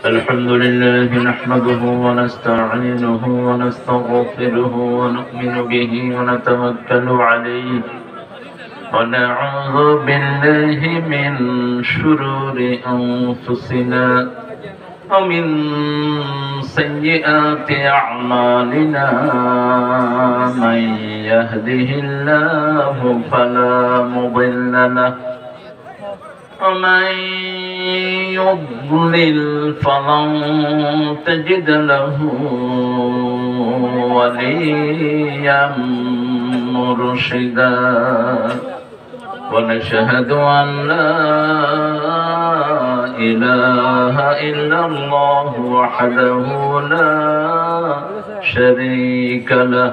الحمد لله نحمده ونستعينه ونستغفره ونؤمن به ونتوكل عليه ونعوذ بالله من شرور أنفسنا ومن سيئات أعمالنا من يهده الله فلا مضل له ومن يضلل فلن تجد له وليا مرشدا ونشهد أن لا إله إلا الله وحده لا شريك له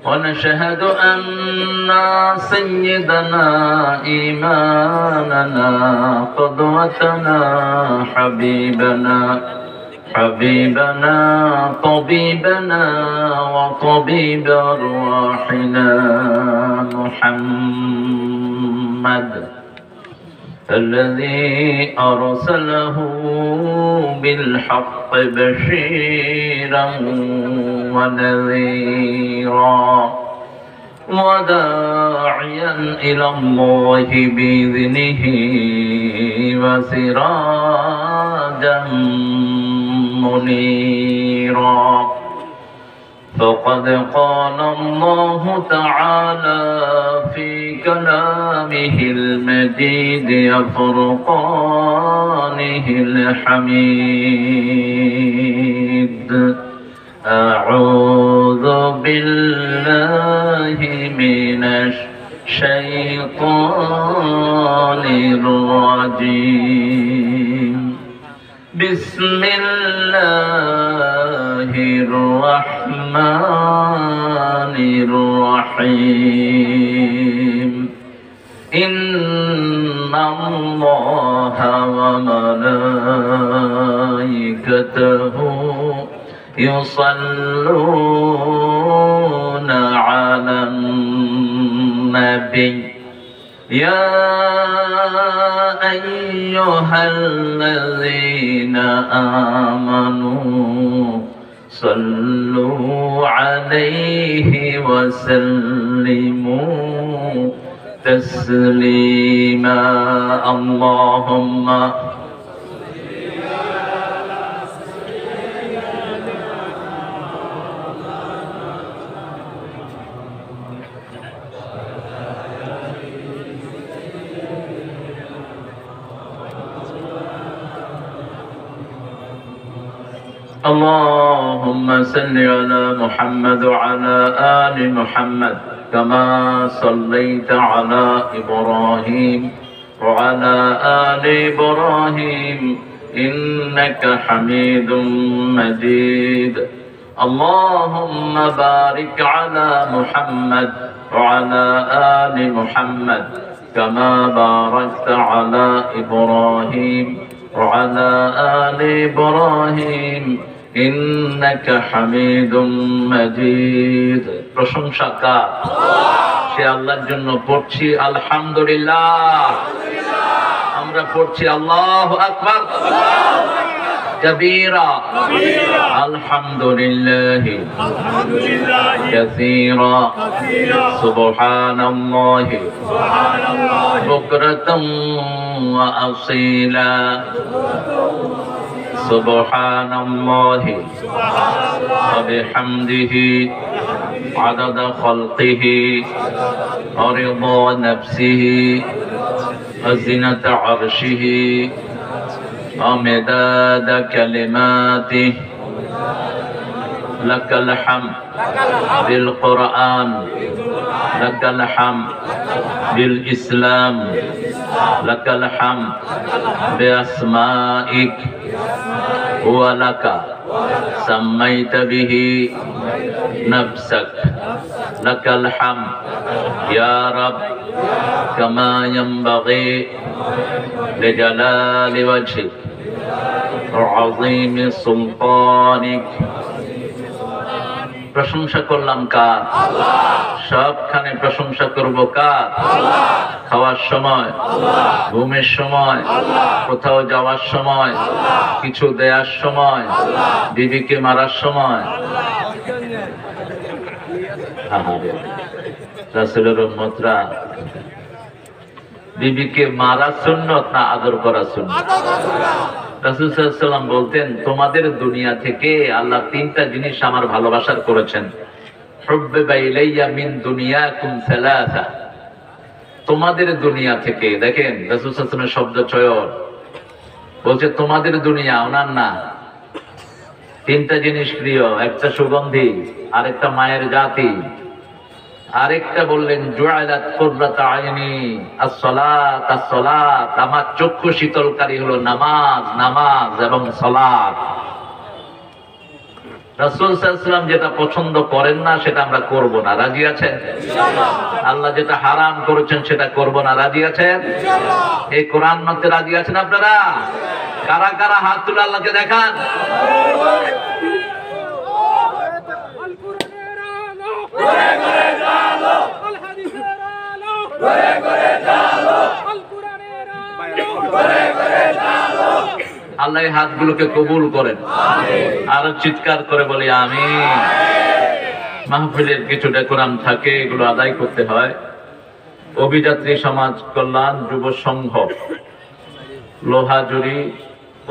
ونشهد أن سيدنا إمامنا قدوتنا حبيبنا طبيبنا وطبيب أرواحنا محمد الذي أرسله بالحق بشيرا ونذيرا وداعيا إلى الله بإذنه وسراجا منيرا فقد قال الله تعالى في كلامه المجيد وفرقانه الحميد أعوذ بالله من الشيطان الرجيم بسم الله الرحمن الرحيم إن الله وملائكته يصلون على النبي يا أيها الذين آمنوا صلوا عليه وسلموا تسليما اللهم اللهم صل على محمد وعلى آل محمد كما صليت على إبراهيم وعلى آل إبراهيم إنك حميد مجيد اللهم بارك على محمد وعلى آل محمد كما باركت على إبراهيم وعلى آل إبراهيم إنك حميد مجيد প্রশংসা কার সে আল্লাহর জন্য পড়ছি আলহামদুলিল্লাহ আমরা পড়ছি আল্লাহু আকবার كبيرا الحمد لله كثيرا سبحان الله بكرة وأصيلا سبحان الله وبحمده عدد خلقه ورضا نفسه وزنة عرشه ومداد كلماته لك الحمد بالقرآن لك الحمد بالإسلام لك الحمد بأسمائك ولك سميت به نفسك لك الحمد يا رب كما ينبغي لجلال وجهك وعظيم سلطانك প্রশংসা করলাম কার? সবখানে প্রশংসা করব কার? খাওয়ার সময়, ঘুমের সময়, কোথাও যাওয়ার সময়, কিছু দেওয়ার সময়, বিবিকে মারার সময়। রাসূলের উম্মতরা, বিবিকে মারা সুন্নত না আদর করা সুন্নত? রাসূল সাল্লাল্লাহু আলাইহি ওয়াসাল্লাম বলতেন, তোমাদের দুনিয়া থেকে আল্লাহ তিনটা জিনিস আমার ভালোবাসার করেছেন। হুব্বিবা ইলাইয়া মিন দুনিয়াকুম সালাসা। তোমাদের দুনিয়া থেকে, দেখেন রাসূল সাল্লাল্লাহু আলাইহি ওয়াসাল্লামের শব্দ চয়ন, বলছে তোমাদের দুনিয়া, ওনার না। তিনটা জিনিস প্রিয়, একটা সুগন্ধি, আরেকটা মায়ের জাতি, আরেকটা বললেন জুআলাত কুররাত আইনি আস-সালাত আস-সালাত। আমার চক্ষু শীতলকারী হলো নামাজ, নামাজ এবং সালাত। রাসূল সাল্লাল্লাহু আলাইহি ওয়াসাল্লাম যেটা পছন্দ করেন না সেটা আমরা করব না, রাজি আছেন? ইনশাআল্লাহ। আল্লাহ যেটা হারাম করেছেন সেটা করব না, রাজি আছেন? ইনশাআল্লাহ। এই কোরআন মানতে রাজি আছেন আপনারা? কারা কারা হাত তুলে আল্লাহকে দেখান? আল্লাহ এই হাতগুলোকে কবুল করেন। আরো চিৎকার করে বলি আমিন। মাহফিলের কিছু ডেকোরাম থাকে, এগুলো আদায় করতে হয়। অভিযাত্রী সমাজ কল্যাণ যুব সংঘ লোহাজুরি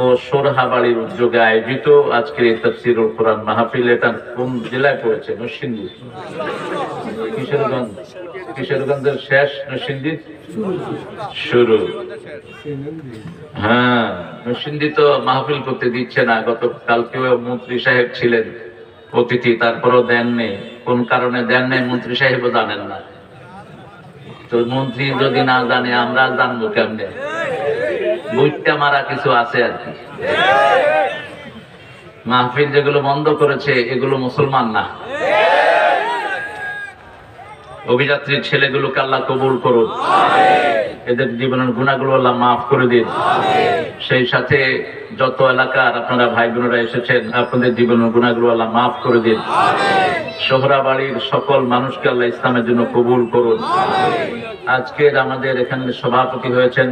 ও সোরহাবাড়ির উদ্যোগে আয়োজিত আজকের এই তাফসীরুল কোরআন মাহফিল। এটা কোন জেলায় পড়েছে? নরসিংদী। কিশোরগঞ্জ, কিশোরগঞ্জের শেষ, নরসিংদী শুরু। হ্যাঁ, নরসিংদী তো মাহফিল করতে দিচ্ছে না। গতকালকেও মন্ত্রী সাহেব ছিলেন অতিথি, তারপরও দেন নেই। কোন কারণে দেন নেই মন্ত্রী সাহেবও জানেন না। তো মন্ত্রী যদি না জানে আমরা জানবো কেমনে? বুঝতে মারা কিছু আছে আর কি। মাহফিল যেগুলো বন্ধ করেছে এগুলো মুসলমান না। অভিযাত্রীর ছেলেগুলোকে আল্লাহ কবুল করুন, এদের জীবনের গুনাহগুলো আল্লাহ মাফ করে দিন। সেই সাথে যত এলাকার আপনারা ভাই বোনেরা এসেছেন, আপনাদের জীবনের গুনাহগুলো আল্লাহ মাফ করে দিন। সোহরাবাড়ির সকল মানুষকে আল্লাহ ইসলামের জন্য কবুল করুন। আজকের আমাদের এখানে সভাপতি হয়েছেন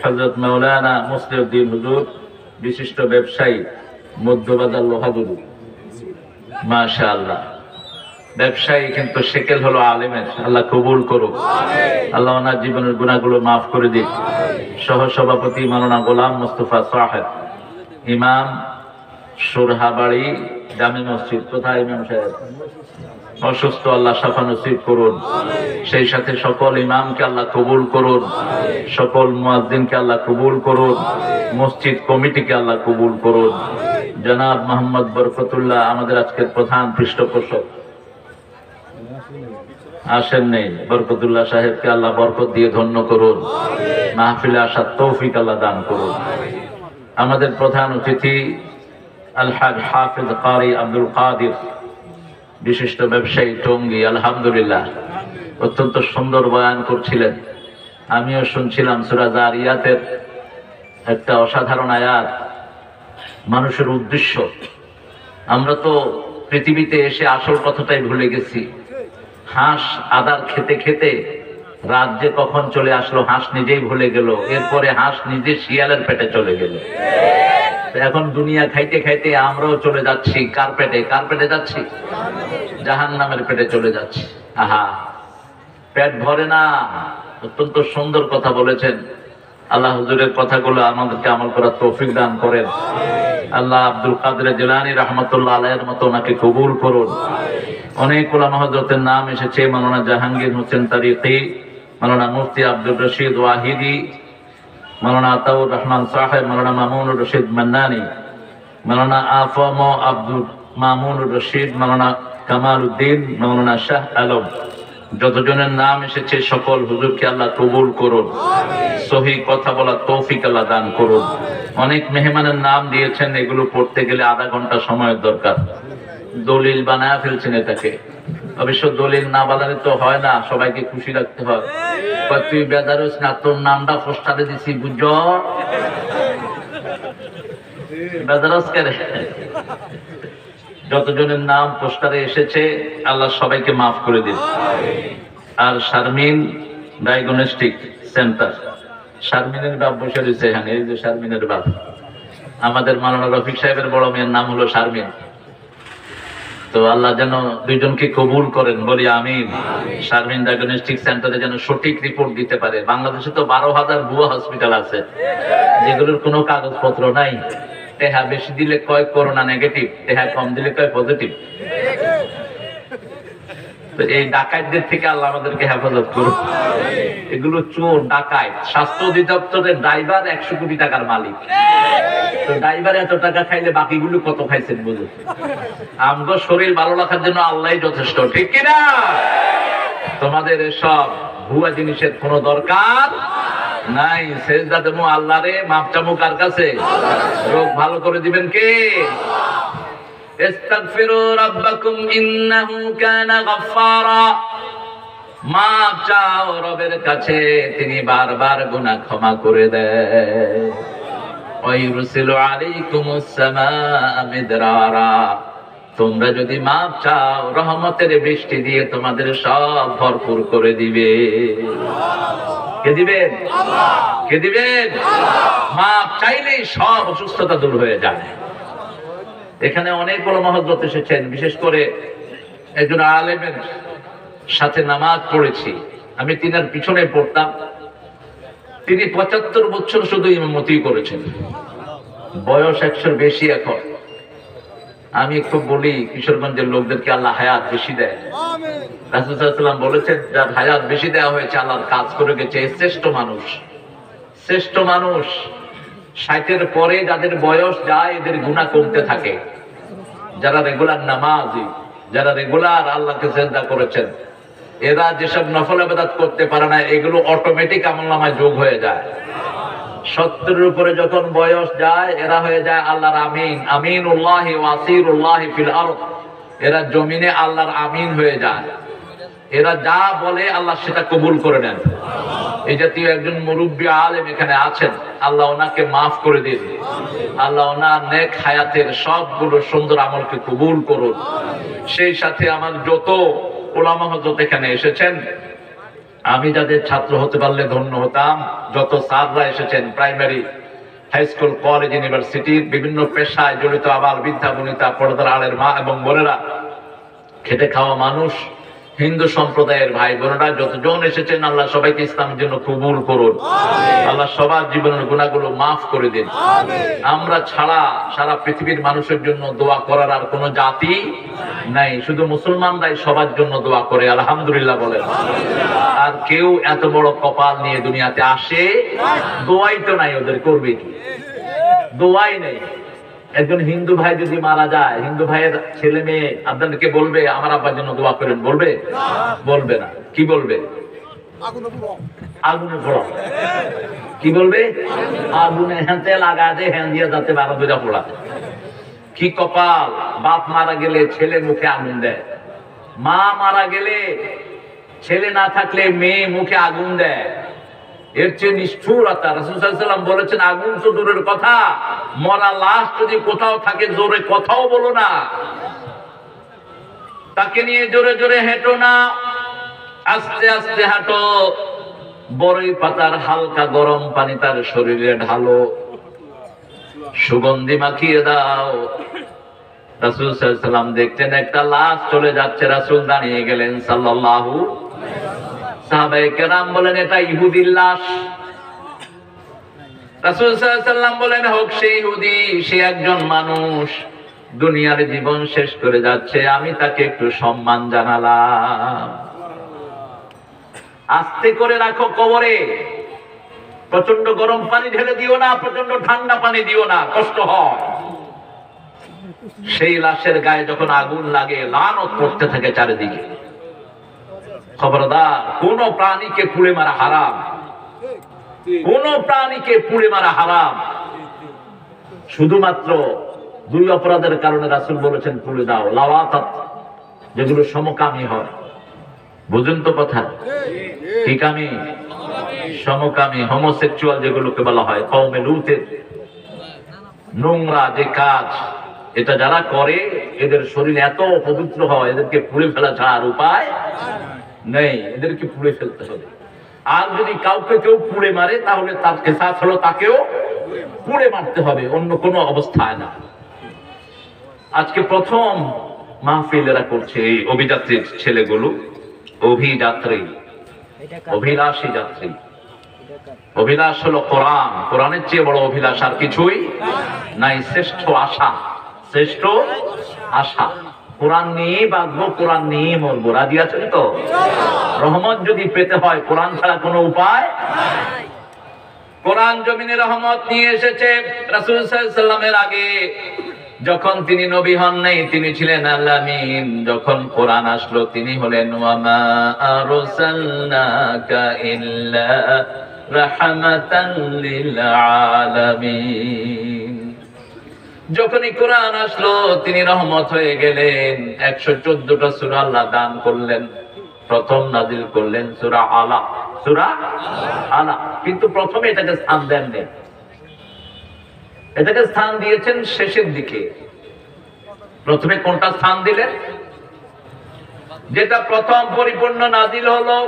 হযরত মাওলানা মুসলিউদ্দিন হুজুর, বিশিষ্ট ব্যবসায়ী, মধ্যবাজার লোহাজুরি। মাশাআল্লাহ, ব্যবসায়ী কিন্তু শেকেল হলো আলেমের। আল্লাহ কবুল করুক, আল্লাহ ওনার জীবনের গুনাহগুলো মাফ করে দিক। সহ সভাপতি মাওলানা গোলাম মুস্তাফা সাহেব, ইমাম, সোরহাবাড়ি জামে মসজিদ। কোথায় ইমাম সাহেব? অসুস্থ, আল্লাহ শাফা নসিব করুন। সেই সাথে সকল ইমামকে আল্লাহ কবুল করুন, সকল মুয়াজ্জিনকে আল্লাহ কবুল করুন, মসজিদ কমিটিকে আল্লাহ কবুল করুন। জনাব মোহাম্মদ বরকতুল্লাহ আমাদের আজকের প্রধান পৃষ্ঠপোষক আসেন নেই। বরকতুল্লাহ সাহেবকে আল্লাহ বরকত দিয়ে ধন্য করুন, মাহফিলে আসার তৌফিক আল্লাহ দান করুন। আমাদের প্রধান অতিথি আলহাজ হাফিজ কারি আব্দুল কাদির, বিশিষ্ট ব্যবসায়ী, টঙ্গী। আলহামদুলিল্লাহ, অত্যন্ত সুন্দর বয়ান করছিলেন। আমিও শুনছিলাম সূরা যারিয়াতের একটা অসাধারণ আয়াত, মানুষের উদ্দেশ্য। আমরা তো পৃথিবীতে এসে আসল কথাটাই ভুলে গেছি। হাঁস আদার খেতে খেতে রাত যে কখন চলে আসলো হাঁস নিজেই ভুলে গেল। এরপরে হাঁস নিজে শিয়ালের পেটে চলে গেল। এখন দুনিয়া খাইতে খাইতে আমরাও চলে যাচ্ছি কার পেটে? কার পেটে যাচ্ছি? জাহান্নামের পেটে চলে যাচ্ছি। আহা, পেট ভরে না। অত্যন্ত সুন্দর কথা বলেছেন। আল্লাহ হুজুরের কথাগুলো আমাদেরকে আমল করার তৌফিক দান করেন। আল্লাহ আব্দুল কাদের জিলানী রাহমাতুল্লাহ আলাইহির মতো ওনাকে কবুল করুন। অনেক উলামা হযরতের নাম এসেছে, মাওলানা জাহাঙ্গীর হোসেন তারিকি, মাওলানা মুফতি আব্দুর রশিদ ওয়াহিদি, মাওলানা আতাউর রহমান সাহেব, মাওলানা মামুনুর রশিদ মান্নানী, মাওলানা আফম আব্দুল মামুনুর রশিদ, মাওলানা কামাল উদ্দিন, মাওলানা শাহ আলম। যতজনের নাম এসেছে সকল হুজুরকে আল্লাহ কবুল করুন, সহি কথা বলার তৌফিক আল্লাহ দান করুন। অনেক মেহমানের নাম দিয়েছেন, এগুলো পড়তে গেলে আধা ঘন্টা সময়ের দরকার। দলিল বানায় ফেলছেন এটাকে। অবশ্য দলিল না বানালে তো হয় না, সবাইকে খুশি রাখতে হয়। তুই বেজারস না, তোর নামটা পোস্টারে দিছি, বুঝ বেজারস করে। যতজনের নাম পোস্টারে এসেছে আল্লাহ সবাইকে মাফ করে দিন। আর শারমিন ডায়াগনস্টিক সেন্টার, শারমিনের বাপ বসে রয়েছে এখানে, এই যে শারমিনের বাপ, আমাদের মাওলানা রফিক সাহেবের বড় মেয়ের নাম হলো শারমিন। তো আল্লাহ যেন দুইজনকে কবুল করেন, বলি আমিন। শারমিন ডায়াগনস্টিক সেন্টারে যেন সঠিক রিপোর্ট দিতে পারে। বাংলাদেশে তো 12,000 ভুয়া হসপিটাল আছে যেগুলোর কোনো কাগজপত্র নাই। টেহা বেশি দিলে কয় করোনা নেগেটিভ, টেহা কম দিলে কয় পজিটিভ। তো এই ডাকাতদের থেকে আল্লাহ আমাদেরকে হেফাজত করুন। এগুলো চোর ডাকাত। স্বাস্থ্য অধিদপ্তরের ড্রাইভার 100 কোটি টাকার মালিক। তো ড্রাইভার এত টাকা খাইলে বাকিগুলো কত খাইছেন বুঝুন। আমগো শরীর ভালো রাখার জন্য আল্লাহই যথেষ্ট, ঠিক কিনা? তোমাদের এসব ভুয়া জিনিসের কোনো দরকার নাই। সেজদা দেবো আল্লাহরে, মাপ চামু কার কাছে? রোগ ভালো করে দিবেন কে? ইস্তাগফিরু রাব্বাকুম ইন্নাহু কানা গাফফারা। মাপ চাও রবের কাছে, তিনি বারবার গুনাহ ক্ষমা করে দেন। ওয়া ইউরসিলু আলাইকুমুস সামাআ মিদরারা। তোমরা যদি মাপ চাও রহমতের বৃষ্টি দিয়ে তোমাদের সব ভরপুর করে দিবে। কে দিবেন? কে দিবেন? মাপ চাইলেই সব অসুস্থতা দূর হয়ে যায়। এখানে অনেক বড় মহৎ এসেছেন, বিশেষ করে একজন আলেমের সাথে নামাজ পড়েছি আমি, তিনার পিছনে পড়তাম। তিনি 75 বছর শুধু ইমামতি করেছেন, বয়স 100-র বেশি। এখন আমি খুব বলি কিশোরগঞ্জের লোকদেরকে আল্লাহ হায়াত বেশি দেয়। রাসূল সাল্লাল্লাহু আলাইহি ওয়াসাল্লাম বলেছেন, যার হায়াত বেশি দেওয়া হয়েছে আল্লাহর কাজ করে গেছে, শ্রেষ্ঠ মানুষ। শ্রেষ্ঠ মানুষ 60-এর পরে যাদের বয়স যায় এদের গুনাহ কমতে থাকে। যারা রেগুলার নামাজি, যারা রেগুলার আল্লাহকে সিজদা করেছেন, এরা যেসব নফল ইবাদত করতে পারে না এগুলো অটোমেটিক আমলনামায় যোগ হয়ে যায়। 70-এর উপরে যখন বয়স যায় এরা হয়ে যায় আল্লাহর আমিন, আমিনুল্লাহি ওয়াসিরুল্লাহি ফিল আরদ। এরা জমিনে আল্লাহর আমিন হয়ে যায়। এরা যা বলে আল্লাহ সেটা কবুল করে নেন। এই জাতীয় একজন মুরব্বী আলেম এখানে আছেন, আল্লাহ ওনাকে মাফ করে দিন। আল্লাহ ওনার নেক হায়াতের সবগুলো সুন্দর আমলকে কবুল করুন। সেই সাথে আমার যত উলামা হযরত এখানে এসেছেন, আমি যাদের ছাত্র হতে পারলে ধন্য হতাম। যত স্যাররা এসেছেন, প্রাইমারি, হাই স্কুল, কলেজ, ইউনিভার্সিটির বিভিন্ন পেশায় জড়িত আবার বৃদ্ধা বনিতা, পর্দার আড়ের মা এবং বোনেরা, খেটে খাওয়া মানুষ, হিন্দু সম্প্রদায়ের ভাই বোনেরা যতজন এসেছেন, আল্লাহ সবাইকে ইসলামের জন্য কবুল করুন। আল্লাহ সবার জীবনের গুনাহগুলো মাফ করে দিন। আমরা ছাড়া সারা পৃথিবীর মানুষের জন্য দোয়া করার আর কোনো জাতি নাই, শুধু মুসলমানরাই সবার জন্য দোয়া করে, আলহামদুলিল্লাহ বলেন। আর কেউ এত বড় কপাল নিয়ে দুনিয়াতে আসে, দোয়াই তো নাই ওদের, করবে কি? দোয়াই নেই। একজন হিন্দু ভাই যদি মারা যায়, হিন্দু ভাইয়ের ছেলে মেয়ে আপনাদেরকে বলবে আমার আব্বার জন্য দোয়া করেন? বলবে? বলবে না। কি বলবে? আগুনে পোড়া। কি বলবে? আগুনে হ্যাঁতে লাগা দে, হ্যাঁ দিয়ে যাতে 12 পোড়াতে। কি কপাল! বাপ মারা গেলে ছেলে মুখে আগুন দেয়, মা মারা গেলে ছেলে না থাকলে মেয়ে মুখে আগুন দেয়। এর চেয়ে নিষ্ঠুরতা! রাসূল সাল্লাল্লাহু আলাইহি ওয়াসাল্লাম বলেছেন, আগুন তো দূরের কথা, মরা লাশ যদি কোথাও থাকে জোরে কথাও বলো না, তাকে নিয়ে জোরে জোরে হেঁটো না, আস্তে আস্তে হাঁটো। বড়ই পাতার হালকা গরম পানি তার শরীরে ঢালো, সুগন্ধি মাখিয়ে দাও। রাসূল সাল্লাল্লাহু আলাইহি ওয়াসাল্লাম দেখতেন একটা লাশ চলে যাচ্ছে, রাসূল দাঁড়িয়ে গেলেন সাল্লাল্লাহু। সাহাবায়ে কেরাম বলেন এটা ইহুদির লাশ। রাসূল সাল্লাল্লাহু আলাইহি ওয়াসাল্লাম বলেন হোক সে ইহুদি, সে একজন মানুষ, দুনিয়ার জীবন শেষ করে যাচ্ছে, আমি তাকে একটু সম্মান জানালাম। আস্তে করে রাখো কবরে, প্রচন্ড গরম পানি ঢেলে দিও না, প্রচন্ড ঠান্ডা পানি দিও না, কষ্ট হয়। সেই লাশের গায়ে যখন আগুন লাগে লানত পড়তে থাকে চারিদিকে। খবরদার, কোন প্রাণীকে পুড়ে মারা হারাম, কোন প্রাণীকে পুড়ে মারা হারাম। শুধুমাত্র 2 অপরাধের কারণে রাসূল বলেছেন পুড়ে দাও, লাওয়াতাত, যেগুলো সমকামী হয়। বুঝুন তো কথা? কি কামী? সমকামী, হোমোসেক্সুয়াল যেগুলোকে বলা হয়, কওমে লূতের নোংরা যে কাজ, এটা যারা করে এদের শরীর এত পবিত্র হয়, এদেরকে পুড়ে ফেলা ছাড়া আর উপায় নেই, এদেরকে পুড়ে ফেলতে হবে। আর যদি কাউকে কেউ পুড়ে মারে তাহলে তার কেসাস হলো তাকেও পুড়ে মারতে হবে, অন্য কোনো অবস্থায় না। আজকে প্রথম মাহফিল এরা করছে এই অভিযাত্রীর ছেলেগুলো, অভিযাত্রী, অভিলাষী যাত্রী। অভিলাষ হলো কোরআন, কোরআনের চেয়ে বড় অভিলাষ আর কিছুই নাই। শ্রেষ্ঠ আশা, শ্রেষ্ঠ আশা, কোরআন নিয়ে বাঁচবো, কোরআন নিয়ে মরবো। রাজি আছেন তো? রহমত যদি পেতে হয় কোরআন ছাড়া কোনো উপায়। কোরআন জমিনে রহমত নিয়ে এসেছে। রাসূল সাল্লাল্লাহু আলাইহি ওয়াসাল্লামের আগে যখন তিনি নবী হন নাই, তিনি ছিলেন আলামিন। যখন কোরআন আসলো তিনি হলেন ওয়া মা আরসালনাকা ইল্লা রাহমাতাল লিল আলামিন। যখনই কোরআন আসলো তিনি রহমত হয়ে গেলেন। 114টা সূরা আল্লাহ দান করলেন। প্রথম নাজিল করলেন সূরা আলা, সূরা আলা, কিন্তু প্রথমে এটাকে স্থান দেননি, এটাকে স্থান দিয়েছেন শেষের দিকে। প্রথমে কোনটা স্থান দিলেন? যেটা প্রথম পরিপূর্ণ নাজিল হলো,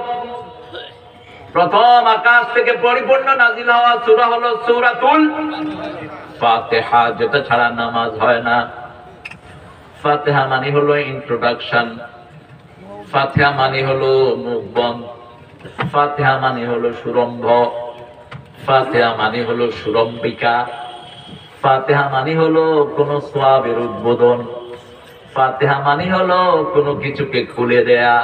প্রথম আকাশ থেকে পরিপূর্ণ নাজিল হওয়া সূরা হলো সূরাতুল ফাতিহা, যেটা ছাড়া নামাজ হয় না। ফাতিহা মানে হলো ইন্ট্রোডাকশন, ফাতিহা মানে হলো মুখ বন্ধ, ফাতিহা মানে হলো সুরম্ভ, ফাতিহা মানে হলো সুরম্বিকা, ফাতিহা মানে হলো কোন সওয়াবের উদ্বোধন, ফাতিহা মানে হলো কোনো কিছুকে খুলে দেয়া।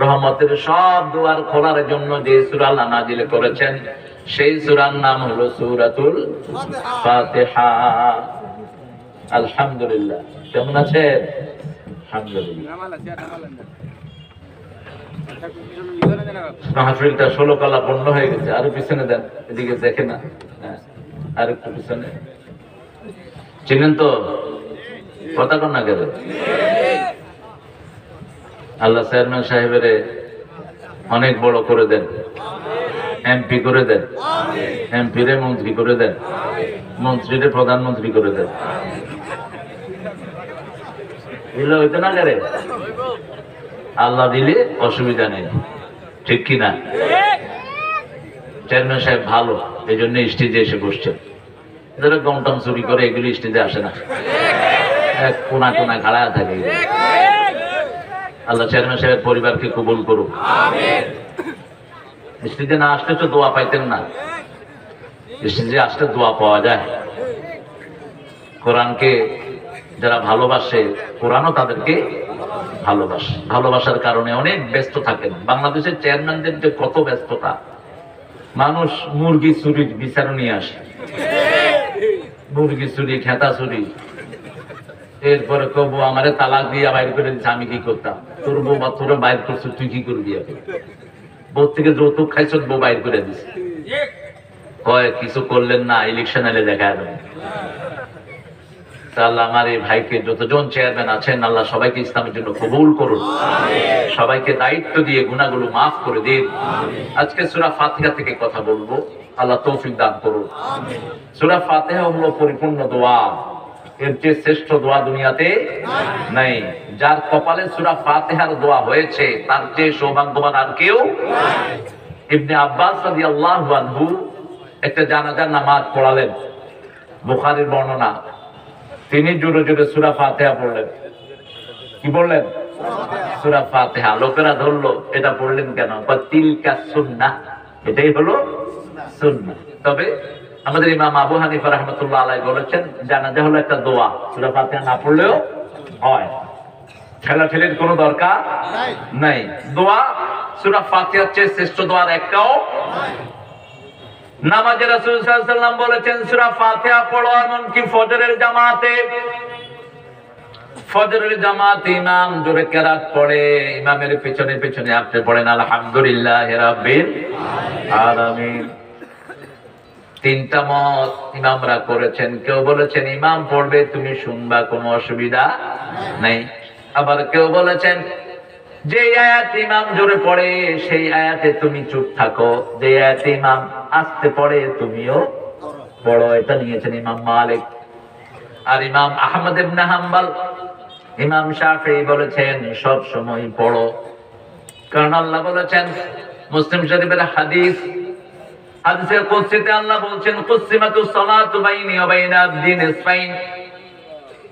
রহমতের সব দুয়ার খোলার জন্য যে সূরা আল্লাহ নাজিল করেছেন সেই সূরার নাম হলো সূরাতুল ফাতিহা। আলহামদুলিল্লাহ, কেমন আছেন? আলহামদুলিল্লাহ। মাহফিলটা 16 কলা পূর্ণ হয়ে গেছে। আরো পিছনে দেন, এদিকে দেখে না, আর একটু পিছনে। চিনেন তো? কথা কন না গেলে আল্লাহ চেয়ারম্যান সাহেবের অনেক বড় করে দেন, এমপি করে দেন, এমপি রে মন্ত্রী করে দেন, মন্ত্রী রে প্রধানমন্ত্রী করে দেন। এগুলো হইতে না গেলে আল্লাহ দিলে অসুবিধা নেই, ঠিক কিনা? চেয়ারম্যান সাহেব ভালো, এই জন্য স্টেজে এসে বসছেন। এদের গমটম চুরি করে এগুলি স্টেজে আসে না, এক কোনা কোনা খাড়া থাকে। আল্লাহ চেয়ারম্যান সাহেবের পরিবারকে কবুল করুক। স্টেজে না আসলে তো দোয়া পাইতেন না, স্টেজে আসলে দোয়া পাওয়া যায়। কোরআনকে যারা ভালোবাসে কোরআনও তাদেরকে ভালোবাসে। ভালোবাসার কারণে অনেক ব্যস্ত থাকেন। বাংলাদেশের চেয়ারম্যানদের যে কত ব্যস্ততা, মানুষ মুরগি চুরির বিচার নিয়ে আসে, মুরগি চুরি, খেতা চুরি, এরপরে কবো আমারে তালাক দিয়ে বাইর করে দিচ্ছে, আমি কি করতাম? তোর বউ বা তোর বাইর করছো, তুই কি করবি? বউ থেকে যৌতুক খাইছ, বউ বাইর করে দিচ্ছে। কয় কিছু করলেন না, ইলেকশন এলে দেখা যাবে। আল্লাহ আমার এই ভাইকে, যতজন চেয়ারম্যান আছেন, আল্লাহ সবাইকে ইসলামের জন্য কবুল করুন, সবাইকে দায়িত্ব দিয়ে গুনাহগুলো মাফ করে দিন। আজকে সূরা ফাতিহা থেকে কথা বলবো, আল্লাহ তৌফিক দান করুন। সূরা ফাতিহা হলো পরিপূর্ণ দোয়া, এর চেয়ে শ্রেষ্ঠ দোয়া দুনিয়াতে নাই। যার কপালে সূরা ফাতিহার দোয়া হয়েছে তার চেয়ে সৌভাগ্যবান আর কেউ নাই। ইবনে আব্বাস রাদিয়াল্লাহু আনহু একটা জানাজার নামাজ পড়ালেন, বুখারীর বর্ণনা। তিনি জোরে জোরে সূরা ফাতিহা পড়লেন। কি বললেন? সূরা ফাতিহা। লোকেরা ধরলো এটা পড়লেন কেন? তিলকা সুন্নাহ, এটাই হলো সুন্নাহ। তবে আমাদের ইমাম আবু হানিফা রাহমাতুল্লাহ আলাইহি বলেছেন জানাজা হলো একটা দোয়া, সূরা ফাতিহা না পড়লেও হয়, ঠেলাঠেলির কোনো দরকার নাই। দোয়া সূরা ফাতিহার চেয়ে শ্রেষ্ঠ দোয়ার একটাও নাই। নামাজে রাসূল সাল্লাল্লাহু আলাইহি ওয়াসাল্লাম বলেছেন সূরা ফাতিহা পড়ো, এমনকি ফজরের জামাতে। ফজরের জামাতে ইমাম জোরে কেরাত পড়ে, ইমামের পেছনে পেছনে আপনি পড়েন আলহামদুলিল্লাহি রাব্বিল আলামিন। তিনটা মত ইমামরা করেছেন। কেউ বলেছেন ইমাম পড়বে তুমি শুনবা, কোনো অসুবিধা নেই। আবার কেউ বলেছেন যে আয়াত ইমাম জোরে পড়ে সেই আয়াতে তুমি চুপ থাকো, যে আয়াত ইমাম আস্তে পড়ে তুমিও পড়ো। এটা নিয়েছেন ইমাম মালিক। আর ইমাম আহমদ ইবনে হাম্বল ইমাম শাফিঈ বলেছেন সব সময় পড়ো, কারণ আল্লাহ বলেছেন মুসলিম শরীফের হাদিস, হাদিসের কুদসিতে আল্লাহ বলছেন কুসিমাতুস সালাতু বাইনি ওয়া বাইনা আবদি নিসফাইন,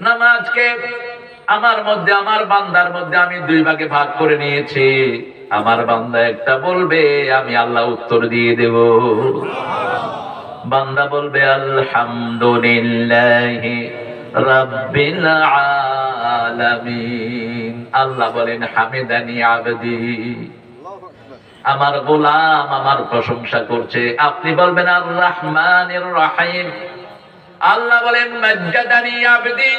নামাজকে আমার মধ্যে আমার বান্দার মধ্যে আমি দুই ভাগে ভাগ করে নিয়েছি। আমার বান্দা একটা বলবে আমি আল্লাহ উত্তর দিয়ে দেব। বান্দা বলবে আলহামদুলিল্লাহি রাব্বিল আলামিন। আল্লাহ বলেন হামিদানি আবদি, আমার গোলাম আমার প্রশংসা করছে। আপনি বলবেন আর রহমানির রহিম। আল্লাহ বলেন মাজ্জাদানি আবদি,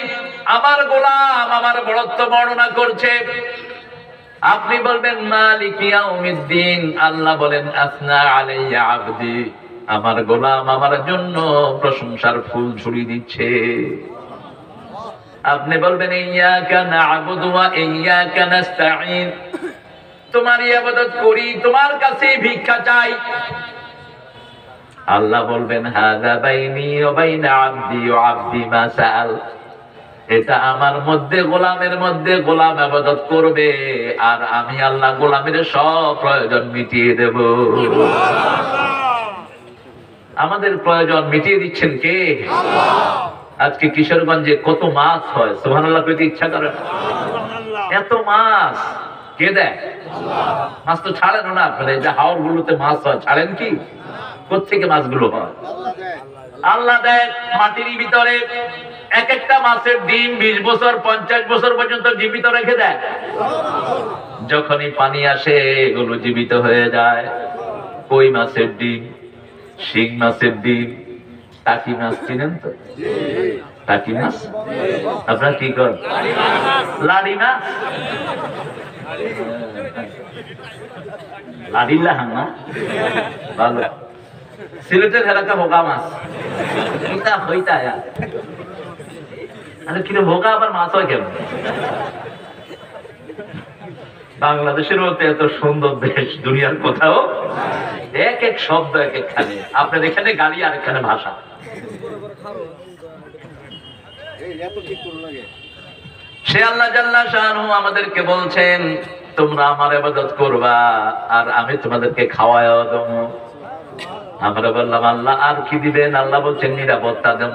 আমার গোলাম আমার বড়ত্ব বর্ণনা করছে। আপনি বলবেন মালিক ইয়াউমিদ্দিন। আল্লাহ বলেন আসনা আলাইয়া আবদি, আমার গোলাম আমার জন্য প্রশংসার ফুল ছড়িয়ে দিচ্ছে। আপনি বলবেন ইয়্যাকা না'বুদু ওয়া ইয়্যাকা নাস্তাঈন, তোমার ইবাদত করি তোমার কাছে ভিক্ষা চাই। আল্লাহ বলবেন হাযা বাইনি ওয়া বাইনা আবদি ওয়া আবদি মা সাআল, এটা আমার মধ্যে গোলামের মধ্যে গোলাম ইবাদত করবে, আর আমি আল্লাহ গোলামের সব প্রয়োজন মিটিয়ে দেব। আমাদের প্রয়োজন মিটিয়ে দিচ্ছেন কে? আল্লাহ। আজকে কিশোরগঞ্জে কত মাছ হয়, সুবহানাল্লাহ কইতে ইচ্ছা করে। এত মাছ কে দেয়? আল্লাহ। মাছ তো ছাড়েন না আপনারা, এই যে হাওর গুলোতে মাছ হয় ছাড়েন কি? কোত্থেকে মাছগুলো হয়? আল্লাহ দেয়। মাটির ভিতরে এক একটা মাছের ডিম 20 বছর 50 বছর পর্যন্ত জীবিত রেখে দেয়। যখনই পানি আসে এগুলো জীবিত হয়ে যায়। কই মাছের ডিম, শিং মাছের ডিম, টাকি মাছ চিনেন তো? টাকি মাছ আপনার কি কর? লাড়ি মাছ, লাড়িল্লা হাং না ভালো। সিলেটের এলাকা ভোগা মাছ, এটা হইতা আরে কিরে ভোগা আবার মাছ হয় কেন? বাংলাদেশের মতো এত সুন্দর দেশ দুনিয়ার কোথাও এক এক শব্দ এক এক খানে। আপনার এখানে গালি আর এখানে ভাষা। সে আল্লাহ জাল্লা শাআনুহু আমাদেরকে বলছেন তোমরা আমার ইবাদত করবা আর আমি তোমাদেরকে খাওয়ায়ও দেব। আমরা বললাম আল্লাহ আর কি দিবেন? আল্লাহ বলছেন নিরাপত্তা দেব।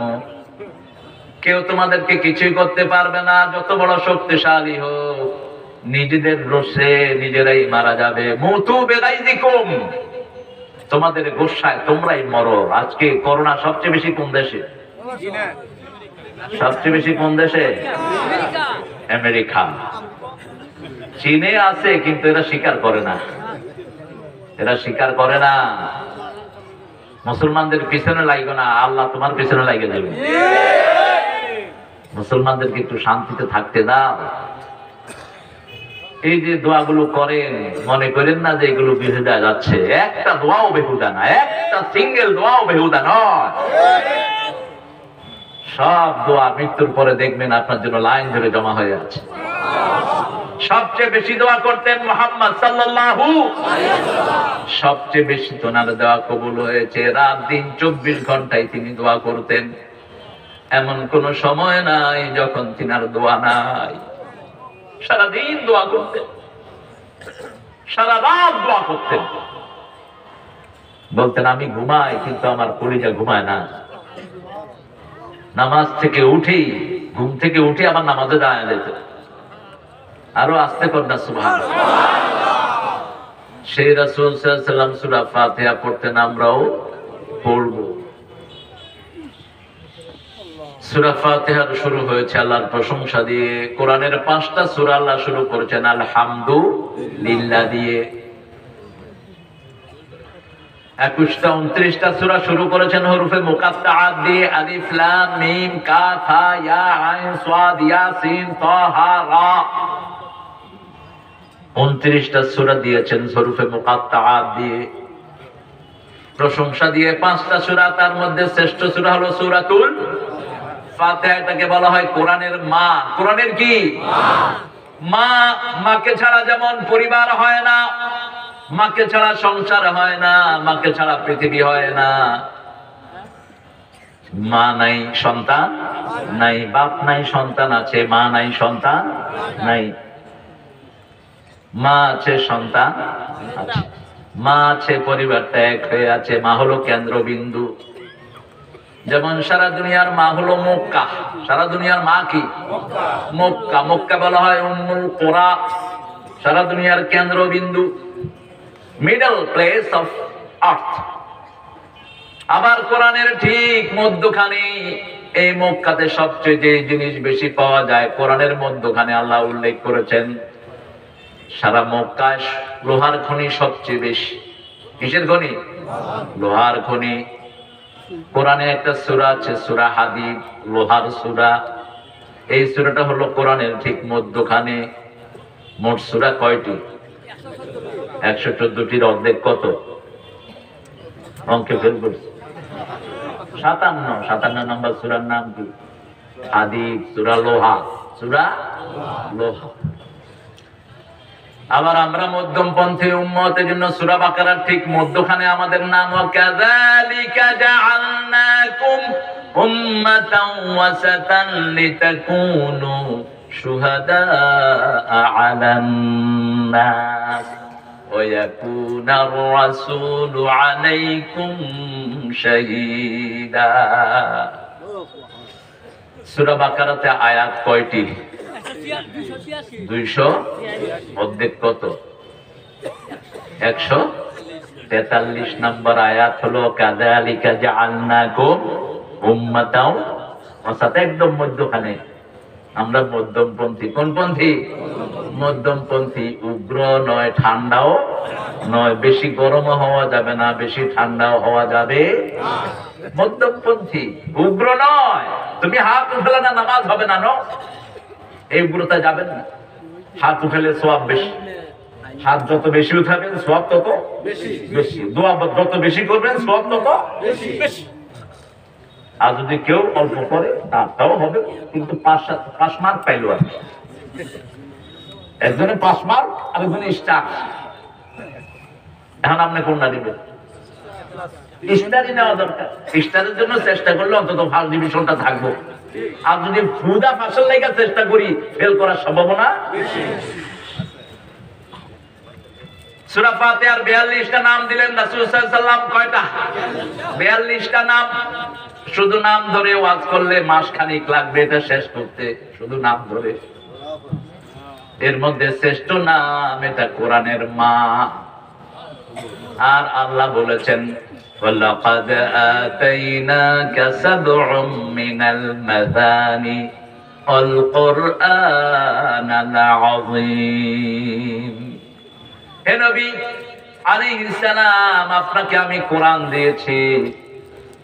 কেউ তোমাদেরকে কিছুই করতে পারবে না, যত বড় শক্তিশালী হোক। নিজেদের রোষে নিজেরাই মারা যাবে। মুতু বিগাইযিকুম, তোমাদের গোসায় তোমরাই মরো। আজকে করোনা সবচেয়ে বেশি কোন দেশে? সবচেয়ে বেশি কোন দেশে? আমেরিকা। চীনে আছে কিন্তু এরা স্বীকার করে না, এরা স্বীকার করে না। মুসলমানদের পিছনে লাগবে না, আল্লাহ তোমার পিছনে লাগে যাবে। মুসলমানদেরকে একটু শান্তিতে থাকতে দাও। এই যে দোয়াগুলো করেন মনে করেন না যে এগুলো বেহুদা যাচ্ছে। একটা দোয়াও বেহুদা না, একটা সিঙ্গেল দোয়াও বেহুদা নয়। সব দোয়া মৃত্যুর পরে দেখবেন আপনার জন্য লাইন ধরে জমা হয়ে আছে। সবচেয়ে বেশি দোয়া করতেন মুহাম্মদ সাল্লাল্লাহু আলাইহি ওয়াসাল্লাম। সবচেয়ে বেশি তোনার দোয়া কবুল হয়েছে। রাত দিন 24 ঘন্টায় তিনি দোয়া করতেন। এমন কোন সময় নাই যখন তিনার দোয়া নাই। সারাদিন দোয়া করতেন, সারা রাত দোয়া করতেন। বলতেন আমি ঘুমাই কিন্তু আমার কলিজা ঘুমায় না। নামাজ থেকে উঠেই ঘুম থেকে উঠে আবার নামাজে দাঁড়ায় যেত। আরো আস্তে কর না সুবহানাল্লাহ। সেই রাসূল সাল্লাল্লাহু আলাইহি ওয়াসাল্লাম সূরা ফাতিহা পড়তেন, আমরাও পড়ব। সূরা ফাতিহা শুরু হয়েছে আল্লাহর প্রশংসা দিয়ে। কোরআনের 5টা সূরা আল্লাহ শুরু করেছেন আলহামদুলিল্লাহ দিয়ে। 21টা 29টা সূরা শুরু করেছেন হরফে মুকাত্তাআত দিয়ে, আলিফ লাম মিম কাফ হা ইয়া আইন সাদ ইয়াসিন তাহা রা। 29টা সূরা দিয়েছেন হরফে মুকাত্তাআত দিয়ে, প্রশংসা দিয়ে। 5টা সূরা, তার মধ্যে শ্রেষ্ঠ সূরা হলো সূরাতুল ফাতিহা। এটাকে বলা হয় কোরআনের মা। কোরআনের কি মা? মাকে ছাড়া যেমন পরিবার হয় না, মাকে ছাড়া সংসার হয় না, মাকে ছাড়া পৃথিবী হয় না, মা নাই সন্তান নাই, বাপ নাই সন্তান আছে, মা নাই সন্তান নাই। মা আছে সন্তান আছে, মা আছে পরিবারটা এক হয়ে আছে, মা হলো কেন্দ্রবিন্দু। যেমন সারা দুনিয়ার মা হলো মক্কা, সারা দুনিয়ার মা কি মক্কা, মক্কা বলা হয় উম্মুল কুরা, সারা দুনিয়ার কেন্দ্রবিন্দু, মিডল প্লেস অফ আর্থ। আবার কোরআনের ঠিক মধ্যখানে, এই মক্কাতে সবচেয়ে যে জিনিস বেশি পাওয়া যায় কোরআনের মধ্যখানে আল্লাহ উল্লেখ করেছেন, সারা মক্কায় লোহার খনি সবচেয়ে বেশি। কিসের খনি? লোহার খনি। কোরআনে একটা সূরা আছে সূরা হাদীদ, লোহার সূরা। এই সূরাটা হলো কোরআনের ঠিক মধ্যখানে। মোট সূরা কয়টি? 114টির অর্ধেক কত? অঙ্কে ফেল করছি 57 নম্বর সূরার নাম কি? হাদীদ, সূরা লোহা, সূরা লোহা। আবার আমরা মধ্যমপন্থী উম্মতের জন্য সূরা বাকারার ঠিক মধ্যখানে আমাদের নাম, ওয়াকাযালিকা জাআলনাকুম উম্মাতান ওয়াসাতান লিতাকুনু শুহাদাআ আলান নাস ওয়া ইয়াকুনার রাসূলু আলাইকুম শাহীদা। সূরা বাকারাতে আয়াত কয়টি? 200, অর্ধেক কত? 143 নম্বর আয়াত হলো কাযালিকা জাআলনাকুম উম্মাতাও ওয়াসাতা, একদম মধ্যখানে। আমরা মধ্যমপন্থী। কোন পন্থী? মধ্যমপন্থী। উগ্র নয়, ঠান্ডাও নয়, বেশি গরমও হওয়া যাবে না, বেশি ঠান্ডাও হওয়া যাবে মধ্যমপন্থী। উগ্র নয়, তুমি হাত উঠালে না নামাজ হবে না, এই উগ্রতা যাবেন না। হাত উঠালে সওয়াব বেশি, হাত যত বেশি উঠাবেন সওয়াব তত বেশি, দোয়া যত বেশি করবেন সওয়াব তত বেশি। আর যদি কেউ অল্প করে তাও হবে, কিন্তু 5 মার্ক পাইলো আর একজনে 5 মার্ক, আরেকজনে স্টার। এখন আপনি কোনটা দিবেন? স্টারই নেওয়া দরকার। স্টারের জন্য চেষ্টা করলে অন্তত ফার্স্ট ডিভিশনটা থাকবো। আর যদি ফুদা ফাঁসের লেগে চেষ্টা করি, ফেল করার সম্ভাবনা বেশি। সূরা ফাতিহার 42টা নাম দিলেন রাসূল সাল্লাল্লাহু আলাইহি ওয়াসাল্লাম। কয়টা? 42টা নাম। শুধু নাম ধরে ওয়াজ করলে মাস খানিক লাগবে এটা শেষ করতে, শুধু নাম ধরে। এর মধ্যে শ্রেষ্ঠ নাম এটা কোরআনের মা। আর আল্লাহ বলেছেন وَلَقَدْ آتَيْنَاكَ سَبْعًا مِنَ الْمَثَانِي وَالْقُرْآنَ الْعَظِيمَ। হে নবী আলাইহিস সালাম, আপনাকে আমি কোরআন দিয়েছি,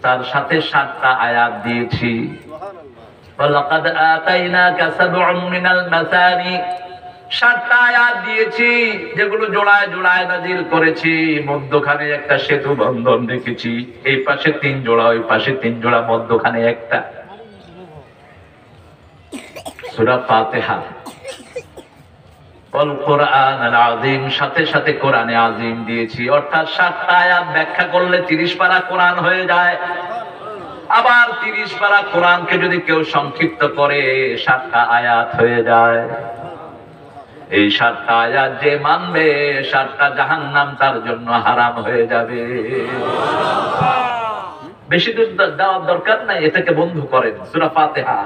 তার সাথে 7টা আয়াত দিয়েছি। وَلَقَدْ آتَيْنَاكَ سَبْعًا مِنَ الْمَثَانِي, 7টা আয়াত দিয়েছি যেগুলো জোড়ায় জোড়ায় নাজিল করেছি। মধ্যখানে একটা সেতু বন্ধন রেখেছি, এই পাশে 3 জোড়া, ওই পাশে 3 জোড়া, মধ্যখানে একটা। সূরা ফাতিহা। ওয়াল কুরআনুল আযীম, সাথে সাথে কোরআনে আযীম দিয়েছি। অর্থাৎ 7টা আয়াত ব্যাখ্যা করলে 30 পারা কোরআন হয়ে যায়। আবার 30 পারা কোরআনকে যদি কেউ সংক্ষিপ্ত করে 7টা আয়াত হয়ে যায়। এই 7টা আয়াত যে মানবে, 7টা জাহান্নাম তার জন্য হারাম হয়ে যাবে। বেশি দূর যাওয়ার দরকার নাই, এটাকে বন্ধু করেন। সূরা ফাতিহা।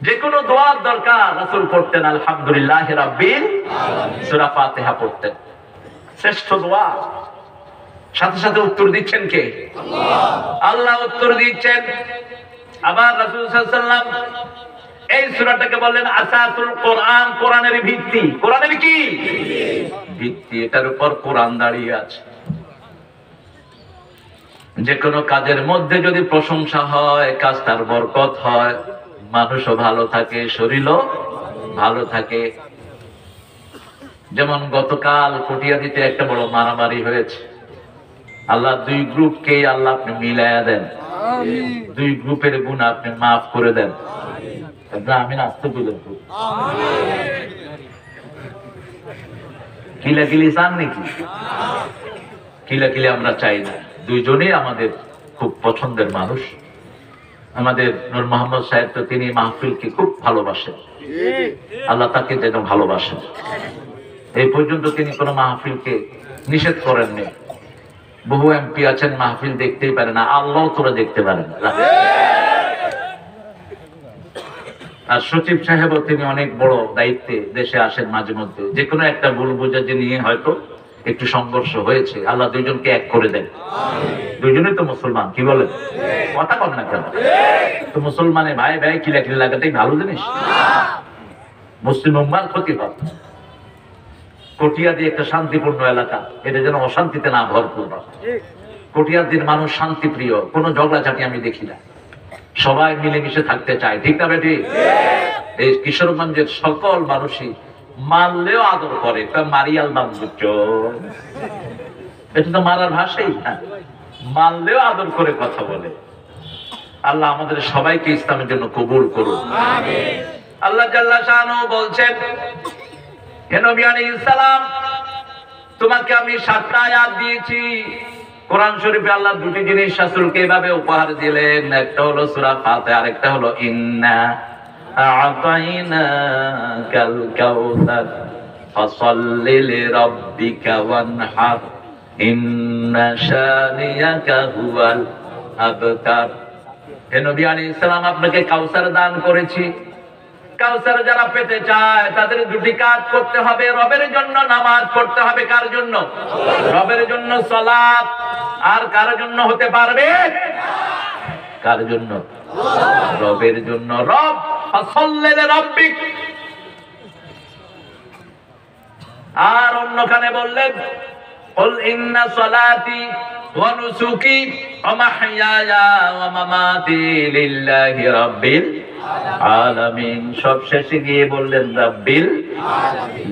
যে কোনো দোয়ার দরকার রাসূল পড়তেন আলহামদুলিল্লাহি রাব্বিল আলামিন, সূরা ফাতিহা পড়তেন। শ্রেষ্ঠ দোয়া। সাথে সাথে উত্তর দিচ্ছেন কে? আল্লাহ। আল্লাহ উত্তর দিচ্ছেন। আবার রাসূল সাল্লাল্লাহু আলাইহি ওয়াসাল্লাম এই সূরাটাকে বললেন আসাসুল কোরআন, কোরআনের ভিত্তি। কোরআনের কি ভিত্তি? এটার উপর কোরআন দাঁড়িয়ে আছে। যে কোনো কাজের মধ্যে যদি প্রশংসা হয়, কাজটার বরকত হয়, মানুষও ভালো থাকে, শরীরও ভালো থাকে। যেমন গতকাল কটিয়াদিতে একটা বড় মারামারি হয়েছে। আল্লাহ 2 গ্রুপকে আল্লাহ আপনি মিলাইয়া দেন, 2 গ্রুপের গুনাহ আপনি মাফ করে দেন। আমি আসতে বলেন কিলাকিলি চান নাকি? কিলাকিলি আমরা চাই না। 2 জনই আমাদের খুব পছন্দের মানুষ, আমাদের নূর মোহাম্মদ সাহেব তো তিনি মাহফিলকে খুব ভালোবাসেন, আল্লাহ তাকে যেন ভালোবাসেন। এই পর্যন্ত তিনি কোনো মাহফিলকে নিষেধ করেননি। বহু এমপি আছেন মাহফিল দেখতেই পারে না, আল্লাহ তোরা দেখতে পারেন। আর সচিব সাহেবও তিনি অনেক বড় দায়িত্বে দেশে আসেন মাঝে মধ্যে, যে কোনো একটা ভুল বোঝাবুঝি নিয়ে হয়তো একটু সংঘর্ষ হয়েছে, আল্লাহ দুইজনকে এক করে দেন। দুইজনই তো মুসলমান, কি বলেন? কথা কন না কেন? তো মুসলমানের ভাই ভাই কিলাকিলি লাগাটাই ভালো জিনিস। মুসলিম উম্মার ক্ষতি হয়। কটিয়াদি একটা শান্তিপূর্ণ এলাকা, এটা যেন অশান্তিতে না ভরপুর। কটিয়াদির মানুষ শান্তিপ্রিয়, কোনো ঝগড়াঝাটি আমি দেখি না, সবাই মিলেমিশে থাকতে চায়, ঠিক না বেটি? এই কিশোরগঞ্জের সকল মানুষই মারলেও আদর করে, মারিয়াল নাম বুঝছো, এটা তো মারার ভাষাই না, মারলেও আদর করে কথা বলে। আল্লাহ আমাদের সবাইকে ইসলামের জন্য কবুল করুন। আল্লাহ জাল্লা শাআনহু বলছেন, হে নবী আলাইহিস সালাম, তোমাকে আমি 7টা আয়াত দিয়েছি। কোরআন শরীফে আল্লাহ দুটি জিনিস রাসূলকে এভাবে উপহার দিলেন, একটা হলো সূরা ফাতিহা, আর একটা হলো ইন্না আ'তাইনাকাল কাউসার ফাসাল্লি লিরাব্বিকা ওয়ানহার ইন্না শানিয়াকা হুয়াল আবতার। হে নবী আলাইহিস সালাম, আপনাকে কাউসার দান করেছি। কাউসার যারা পেতে চায় তাদের দুটি কাজ করতে হবে, রবের জন্য নামাজ পড়তে হবে। কার জন্য? রবের জন্য সালাত। আর কার জন্য হতে পারবে? কার জন্য? রবের জন্য। রব ফাসাল্লি লিরাব্বিক। আর অন্যখানে বললেন, কুল ইন্না সালাতি ওয়া নুসুকি ওয়া মাহইয়ায়া ওয়া মামাতি লিল্লাহি রাব্বিল আলামিন। সব শেষে গিয়ে বললেন রাব্বিল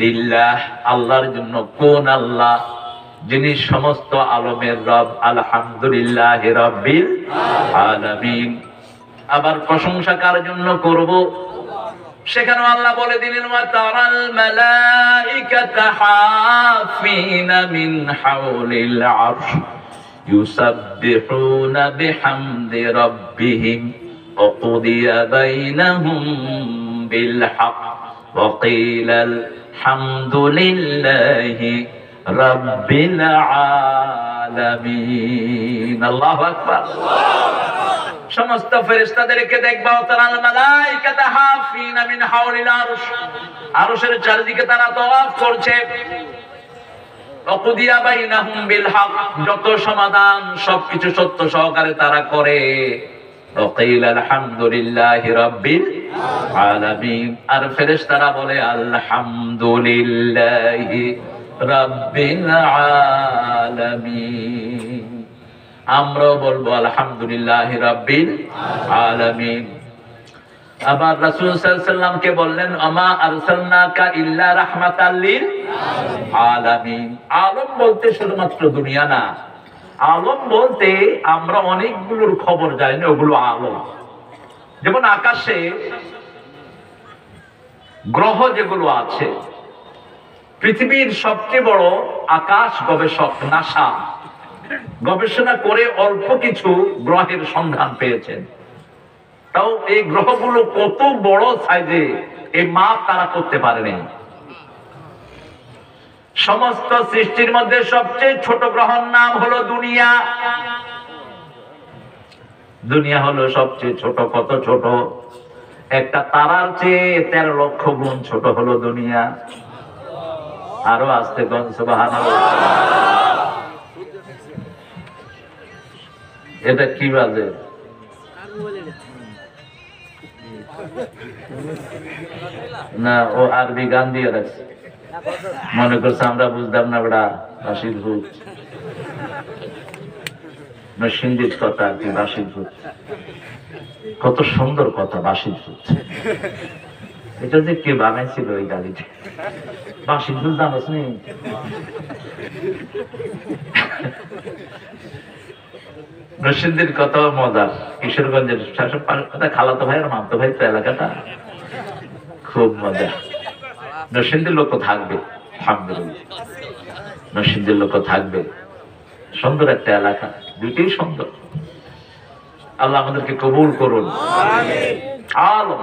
লিল্লাহ, আল্লাহর জন্য। কোন আল্লাহ? যিনি সমস্ত আলমের রব। আলহামদুলিল্লাহি রাব্বিল আলামিন। আবার প্রশংসা কার জন্য করব? সেখানে আল্লাহ বলে দিলেন, ওয়া তারাল মালাইকাতা হাফিনা মিন হাওলিল আরশ ইউসাব্বিহুনা বিহামদি রাব্বিহিম ওয়া কুদিয়া বাইনাহুম বিল হক ওয়া কিলাল হামদুলিল্লাহি রাব্বিল আলামিন। আল্লাহু আকবার। সমস্ত ফেরেশতাদেরকে দেখবা, তারাল মালাইকাতা হাফিনা মিন হাওলিল আরশ, আরশের চারদিকে তারা তাওয়াফ করছে। ওয়াকুদিয়া বাইনাহুম বিল হক, যত সমাধান সবকিছু সত্য সহকারে তারা করে। ওয়াকিলা আলহামদুলিল্লাহি রাব্বিল আলামিন। আর ফেরেশতারা বলে আলহামদুলিল্লাহি রাব্বিল আলামিন। আমরাও বলবো আলহামদুলিল্লাহি রাব্বিল আলামিন। আবার রাসূল সাল্লাল্লাহু আলাইহি ওয়াসাল্লামকে বললেন, আমা আরসালনাকা ইল্লা রাহমাতাল লিল আলামিন। আলম বলতে শুধুমাত্র দুনিয়া না, আলম বলতে আমরা অনেকগুলোর খবর জানি না, ওগুলো আলম। যেমন আকাশে গ্রহ যেগুলো আছে, পৃথিবীর সবচেয়ে বড় আকাশ গবেষক নাসা গবেষণা করে অল্প কিছু গ্রহের সন্ধান পেয়েছেন। তাও এই গ্রহগুলো কত বড় সাইজে, এই মাপ তারা করতে পারেনি। সমস্ত সৃষ্টির মধ্যে সবচেয়ে ছোট গ্রহের নাম হলো দুনিয়া। দুনিয়া হলো সবচেয়ে ছোট। কত ছোট? একটা তারার চেয়ে 13 লক্ষ গুণ ছোট হলো দুনিয়া। আরো আস্তে কোন সুবহানাল্লাহ। এটা কি বাজে? না, ও আরবি গান দিয়ে রাখছে, মনে করছে আমরা বুঝতাম না। বেড়া বাসির ভূত, সিন্ধির কথা আর কি। বাসির ভূত কত সুন্দর কথা, বাসির ভূত। এটা যে কে বানাইছিল এই গাড়িটা? বাসির ভূত জানোস নি? নরসিংদীর কত মজার। কিশোরগঞ্জের খালাতো ভাই আর মামতো ভাই তো এলাকাটা খুব মজা। নরসিংদীর লোক থাকবে, আলহামদুলিল্লাহ, নরসিংদীর লোক থাকবে। সুন্দর একটা এলাকা, দুইটাই সুন্দর। আল্লাহ আমাদেরকে কবুল করুন, আলম।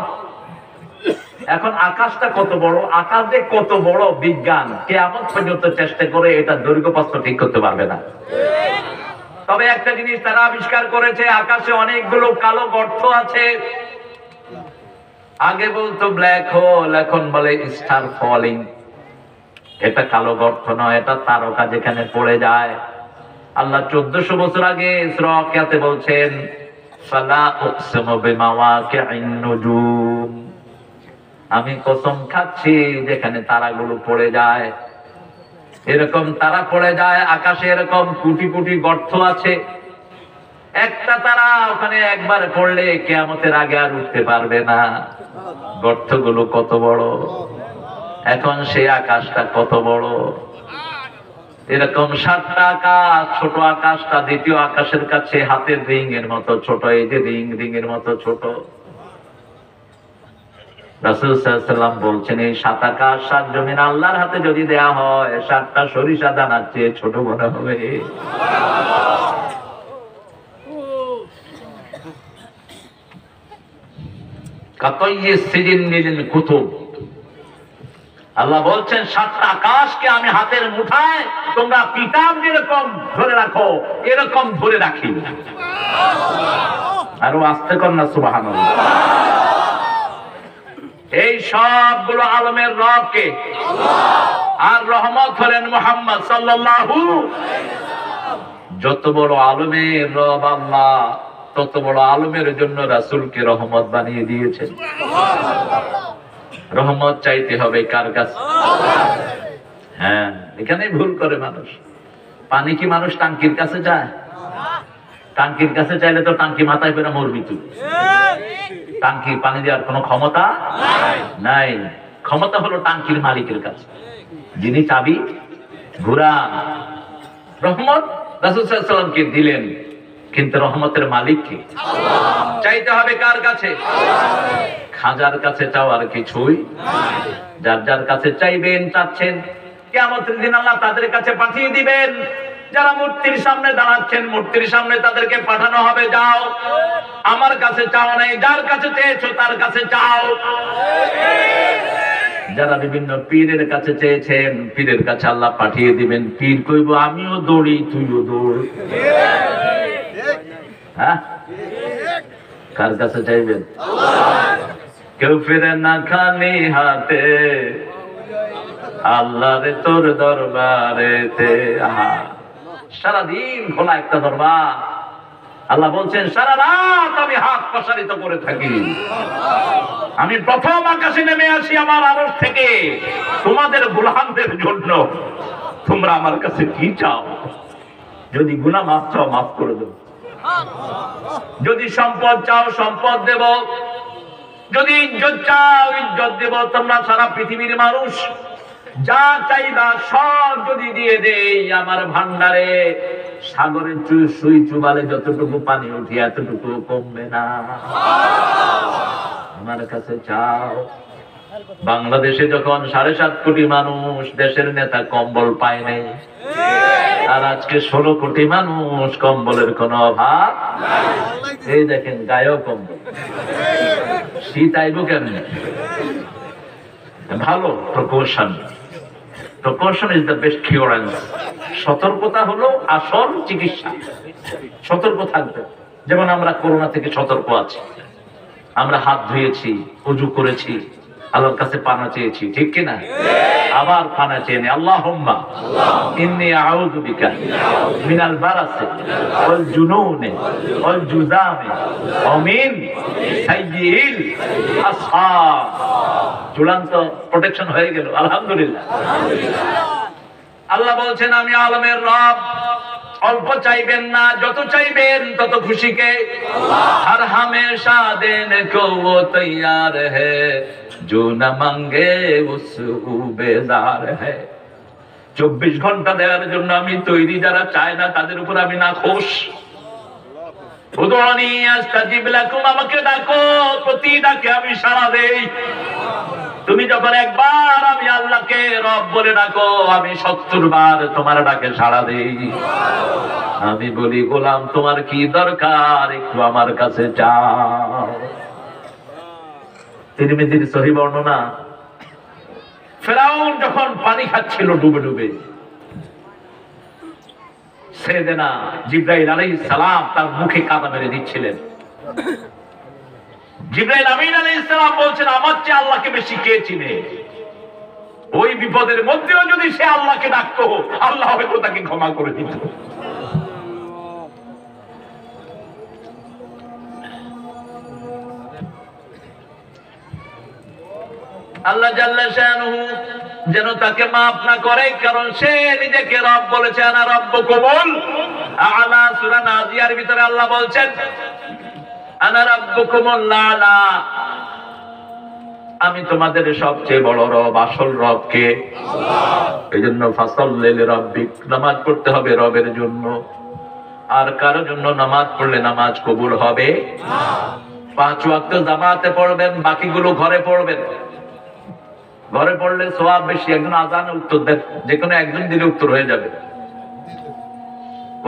এখন আকাশটা কত বড়, আকাশ যে কত বড়, বিজ্ঞান কিয়ামত পর্যন্ত চেষ্টা করে এটা দৈর্ঘ্য প্রস্থ ঠিক করতে পারবে না। তবে একটা জিনিস তারা আবিষ্কার করেছে, আকাশে অনেকগুলো কালো গর্ত আছে। আগে বলতো ব্ল্যাক হোল, এখন বলে স্টার ফলিং। এটা কালো গর্ত নয়, এটা তারকা যেখানে পড়ে যায়। আল্লাহ 1400 বছর আগে সূরা ওয়াকিয়াতে বলছেন, ফালা উকসিমু বিমাওয়াকি'ন নুজুম, আমি কসম খাচ্ছি যেখানে তারাগুলো পড়ে যায়, এরকম তারা পড়ে যায় আকাশে, এরকম কোটি কোটি গর্ত আছে। একটা তারা ওখানে একবার পড়লে কিয়ামতের আগে আর উঠতে পারবে না। গর্তগুলো কত বড়, এখন সেই আকাশটা কত বড়। এরকম 7টা আকাশ, ছোট আকাশটা দ্বিতীয় আকাশের কাছে হাতের রিং এর মতো ছোট, এই যে রিং এর মতো ছোট। রাসূল সাল্লাল্লাহু আলাইহি ওয়াসাল্লাম বলছেন, এই 7 আকাশ 7 জমিন আল্লাহর হাতে যদি দেয়া হয়, 7টা সরিষা দানার চেয়ে ছোট মনে হবে। কাতাইয়িস সিজিনিল কুতুব, আল্লাহ বলছেন 7টা আকাশকে আমি হাতের মুঠায় তোমরা কিতাব যেরকম ধরে রাখো এরকম ধরে রাখি। আরো আস্তে কর না সুবহানাল্লাহ। এই সবগুলো আলমের রব কে? আর রহমত হলেন মুহাম্মদ সাল্লাল্লাহু। যত বড় আলমের রব আল্লাহ, তত বড় আলমের জন্য রাসূলকে রহমত বানিয়ে দিয়েছেন। রহমত চাইতে হবে কার কাছে? হ্যাঁ, এখানেই ভুল করে মানুষ। পানি কি মানুষ টাঙ্কির কাছে যায়? টাঙ্কির কাছে চাইলে তো টাঙ্কি মাথায় পেরে মরবি তুই। টাঙ্কি পানি দেওয়ার কোনো ক্ষমতা নাই। ক্ষমতা হলো টাঙ্কির মালিকের কাছে, যিনি চাবি ঘুরান। রহমত রাসূল সাল্লাল্লাহু আলাইহি ওয়াসাল্লামকে দিলেন, কিন্তু রহমতের মালিক কে? চাইতে হবে কার কাছে? খাজার কাছে চাওয়ার কিছুই নাই। যার যার কাছে চাইবেন, চাচ্ছেন, কিয়ামতের দিন আল্লাহ তাদের কাছে পাঠিয়ে দিবেন। যারা মূর্তির সামনে দাঁড়াচ্ছেন, মূর্তির সামনে তাদেরকে পাঠানো হবে, যাও আমার কাছে চাও নাই, যার কাছে চেয়েছো তার কাছে চাও। যারা বিভিন্ন পীরের কাছে চেয়েছেন, পীরের কাছে আল্লাহ পাঠিয়ে দিবেন। পীর কইব আমিও দৌড়ি, তুইও দৌড়। হ্যাঁ, কার কাছে চাইবেন? কেউ ফিরে না খালি হাতে, আল্লাহ রে তোর দরবারেতে। আহা, সারাদিন খোলা একটা দরবার। আল্লাহ বলছেন সারা রাত আমি হাত প্রসারিত করে থাকি। আমি প্রথম আকাশে নেমে আসি আমার আরশ থেকে তোমাদের গোলামদের জন্য। তোমরা আমার কাছে কি চাও? যদি গুনাহ মাফ চাও, মাফ করে দেব। যদি সম্পদ চাও, সম্পদ দেব। যদি ইজ্জত চাও, ইজ্জত দেব। তোমরা সারা পৃথিবীর মানুষ যা চাইবা সব যদি দিয়ে দেই আমার ভান্ডারে, সাগরের সুই চুবালে যতটুকু পানি উঠি এতটুকু কমবে না। আমার কাছে চাও। বাংলাদেশে যখন 7.5 কোটি মানুষ, দেশের নেতা কম্বল পায় নাই, আর আজকে 16 কোটি মানুষ, কম্বলের কোনো অভাব নাই। এই দেখেন গায়েও কম্বল। শীত আইব কেমনে? ভালো precaution. Precaution is the best curance. সতর্কতা হলো আসল চিকিৎসা। সতর্ক থাকবে। যেমন আমরা করোনা থেকে সতর্ক আছি, আমরা হাত ধুয়েছি, ওযু করেছি, আল্লাহর কাছে পানা চেয়েছি, ঠিক কি না? আবার পানা চেয়ে নে, আল্লাহুম্মা ইন্নী আউযু বিকা মিনাল বারাসি ওয়াল জুনুনি ওয়াল জুযামি ওয়া মিন সাইয়্যিল আসহাব। চূড়ান্ত প্রোটেকশন হয়ে গেল, আলহামদুলিল্লাহ। আল্লাহ বলছেন আমি আলমের রব। অল্প চাইবেন না, যত চাইবেন তত খুশিকে। হর হামেশা দেনে কো वो तैयार है जो न मांगे उसको बेजार है। 24 ঘন্টা দেওয়ার জন্য আমি তৈরি, যারা চায় না তাদের উপর আমি নাখোশ। উদুনি আস্তাজিব লাকুম, আমাকে ডাকো, প্রতি ডাকে আমি সাড়া দেই। তুমি যখন একবার আমি আল্লাহকে রব বলে ডাকো, আমি 70 বার তোমার ডাকে সাড়া দেই। আমি বলি গোলাম তোমার কি দরকার, একটু আমার কাছে চাও। তিরমিজির সহিহ বর্ণনা, ফেরাউন যখন পানি খাচ্ছিল ডুবে ডুবে, সাইয়েদনা জিবরাইল আলাইহিস সালাম তার মুখে কাদা মেরে দিচ্ছিলেন। জিবরাইল আমিন আলাইহিস সালাম বলছেন আমার চেয়ে আল্লাহকে বেশি কে চিনে? ওই বিপদের মধ্যেও যদি সে আল্লাহকে ডাকতো, আল্লাহ হয়তো তাকে ক্ষমা করে দিত। আল্লাহ জাল্লা শানুহু যেন তাকে মাফ না করে, কারণ সে নিজেকে রব বলেছে। আনা রাব্বুকুমুল আ'লা, সূরা নাজিয়ার ভিতরে আল্লাহ বলছেন আনা রাব্বুকুমুল আ'লা, আমি তোমাদের সবচেয়ে বড় রব। আসল রব কে? আল্লাহ। এইজন্য ফাসাল্লি লিরাব্বিক, নামাজ পড়তে হবে রবের জন্য। আর কারো জন্য নামাজ পড়লে নামাজ কবুল হবে না। 5 ওয়াক্ত জামাতে পড়বেন, বাকিগুলো ঘরে পড়বেন। ঘরে পড়লে সওয়াব বেশি। একজন আজানে উত্তর দেন, যে কোনো একজন দিলে উত্তর হয়ে যাবে।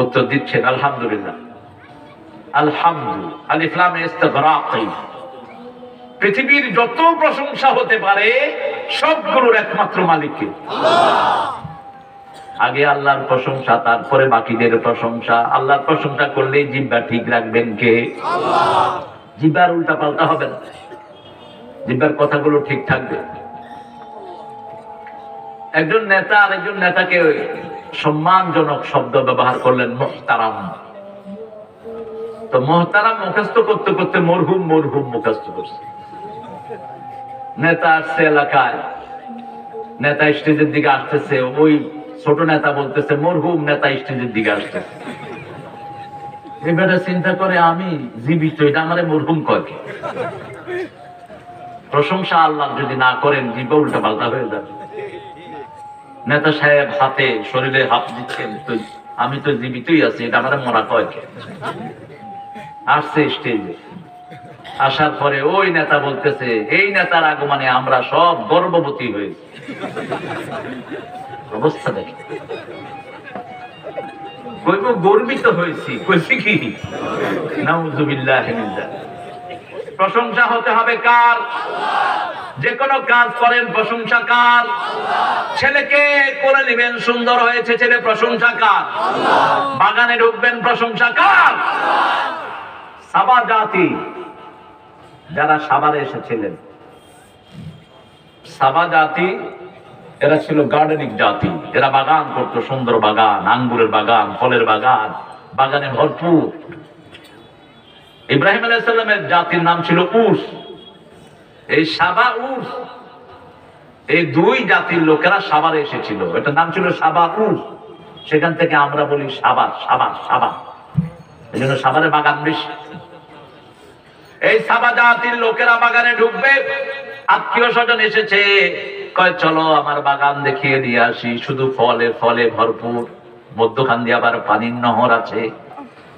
উত্তর দিচ্ছেন আলহামদুলিল্লাহ। আলহামদু আলিফ লাম ইস্তিগরাকি, পৃথিবীর যত প্রশংসা হতে পারে সবগুলোর একমাত্র মালিককে আল্লাহ। আগে আল্লাহর প্রশংসা, তারপরে বাকিদের প্রশংসা। আল্লাহর প্রশংসা করলে জিহ্বা ঠিক রাখবেন কে? আল্লাহ। জিহ্বার উল্টা পাল্টা হবে না, জিহ্বার কথাগুলো ঠিক থাকবে। একজন নেতা আরেকজন নেতাকে সম্মানজনক শব্দ ব্যবহার করলেন, মুহতারাম। তো মুহতারাম মুখস্থ করতে করতে মরহুম মরহুম মুখস্থ করছে। নেতা আসছে এলাকায়, নেতা স্টেজের দিকে আসতেছে, ওই ছোট নেতা বলতেছে মরহুম নেতা স্টেজের দিকে আসতেছে। এবারে চিন্তা করে আমি জীবিত, এটা আমারে মরহুম কয়। প্রশংসা আল্লাহ যদি না করেন জিহ্বা উল্টা পাল্টা হয়ে যাবে। নেতা সাহেব হাতে শরীরে হাত দিচ্ছেন, তো আমি তো জীবিতই আছি, এটা আমারে মরা কয়। আসছে স্টেজে, আসার পরে ওই নেতা বলতেছে এই নেতার আগমনে আমরা সব গর্ভবতী হয়েছি। অবস্থা দেখে কইব গর্বিত হয়েছি, কইছি কি নাউযুবিল্লাহি মিন যালিক। প্রশংসা হতে হবে কার? যে কোনো কাজ করেন প্রশংসা কার? ছেলেকে করে নেবেন সুন্দর হয়েছে, ছেলে প্রশংসা কার? বাগানে ঢুকবেন প্রশংসা কার? সাবা জাতি, যারা সাভারে এসেছিলেন, সাবা জাতি এরা ছিল গার্ডেনিং জাতি। এরা বাগান করতো, সুন্দর বাগান, আঙ্গুরের বাগান, ফলের বাগান, বাগানে ভরপুর। ইব্রাহিম আলাইহিস সালামের জাতির নাম ছিল উস। এই সাবা উস, এই দুই জাতির লোকেরা সাভারে এসেছিল, এটার নাম ছিল সাবা উস। সেখান থেকে আমরা বলি সাবা সাবা সাবা, এই জন্য সাভারে বাগান বেশি। এই সাবা জাতির লোকেরা বাগানে ঢুকবে, আত্মীয় স্বজন এসেছে, কয় চলো আমার বাগান দেখিয়ে দিয়ে আসি। শুধু ফলে ফলে ভরপুর, মধ্যখান দিয়ে আবার পানির নহর আছে।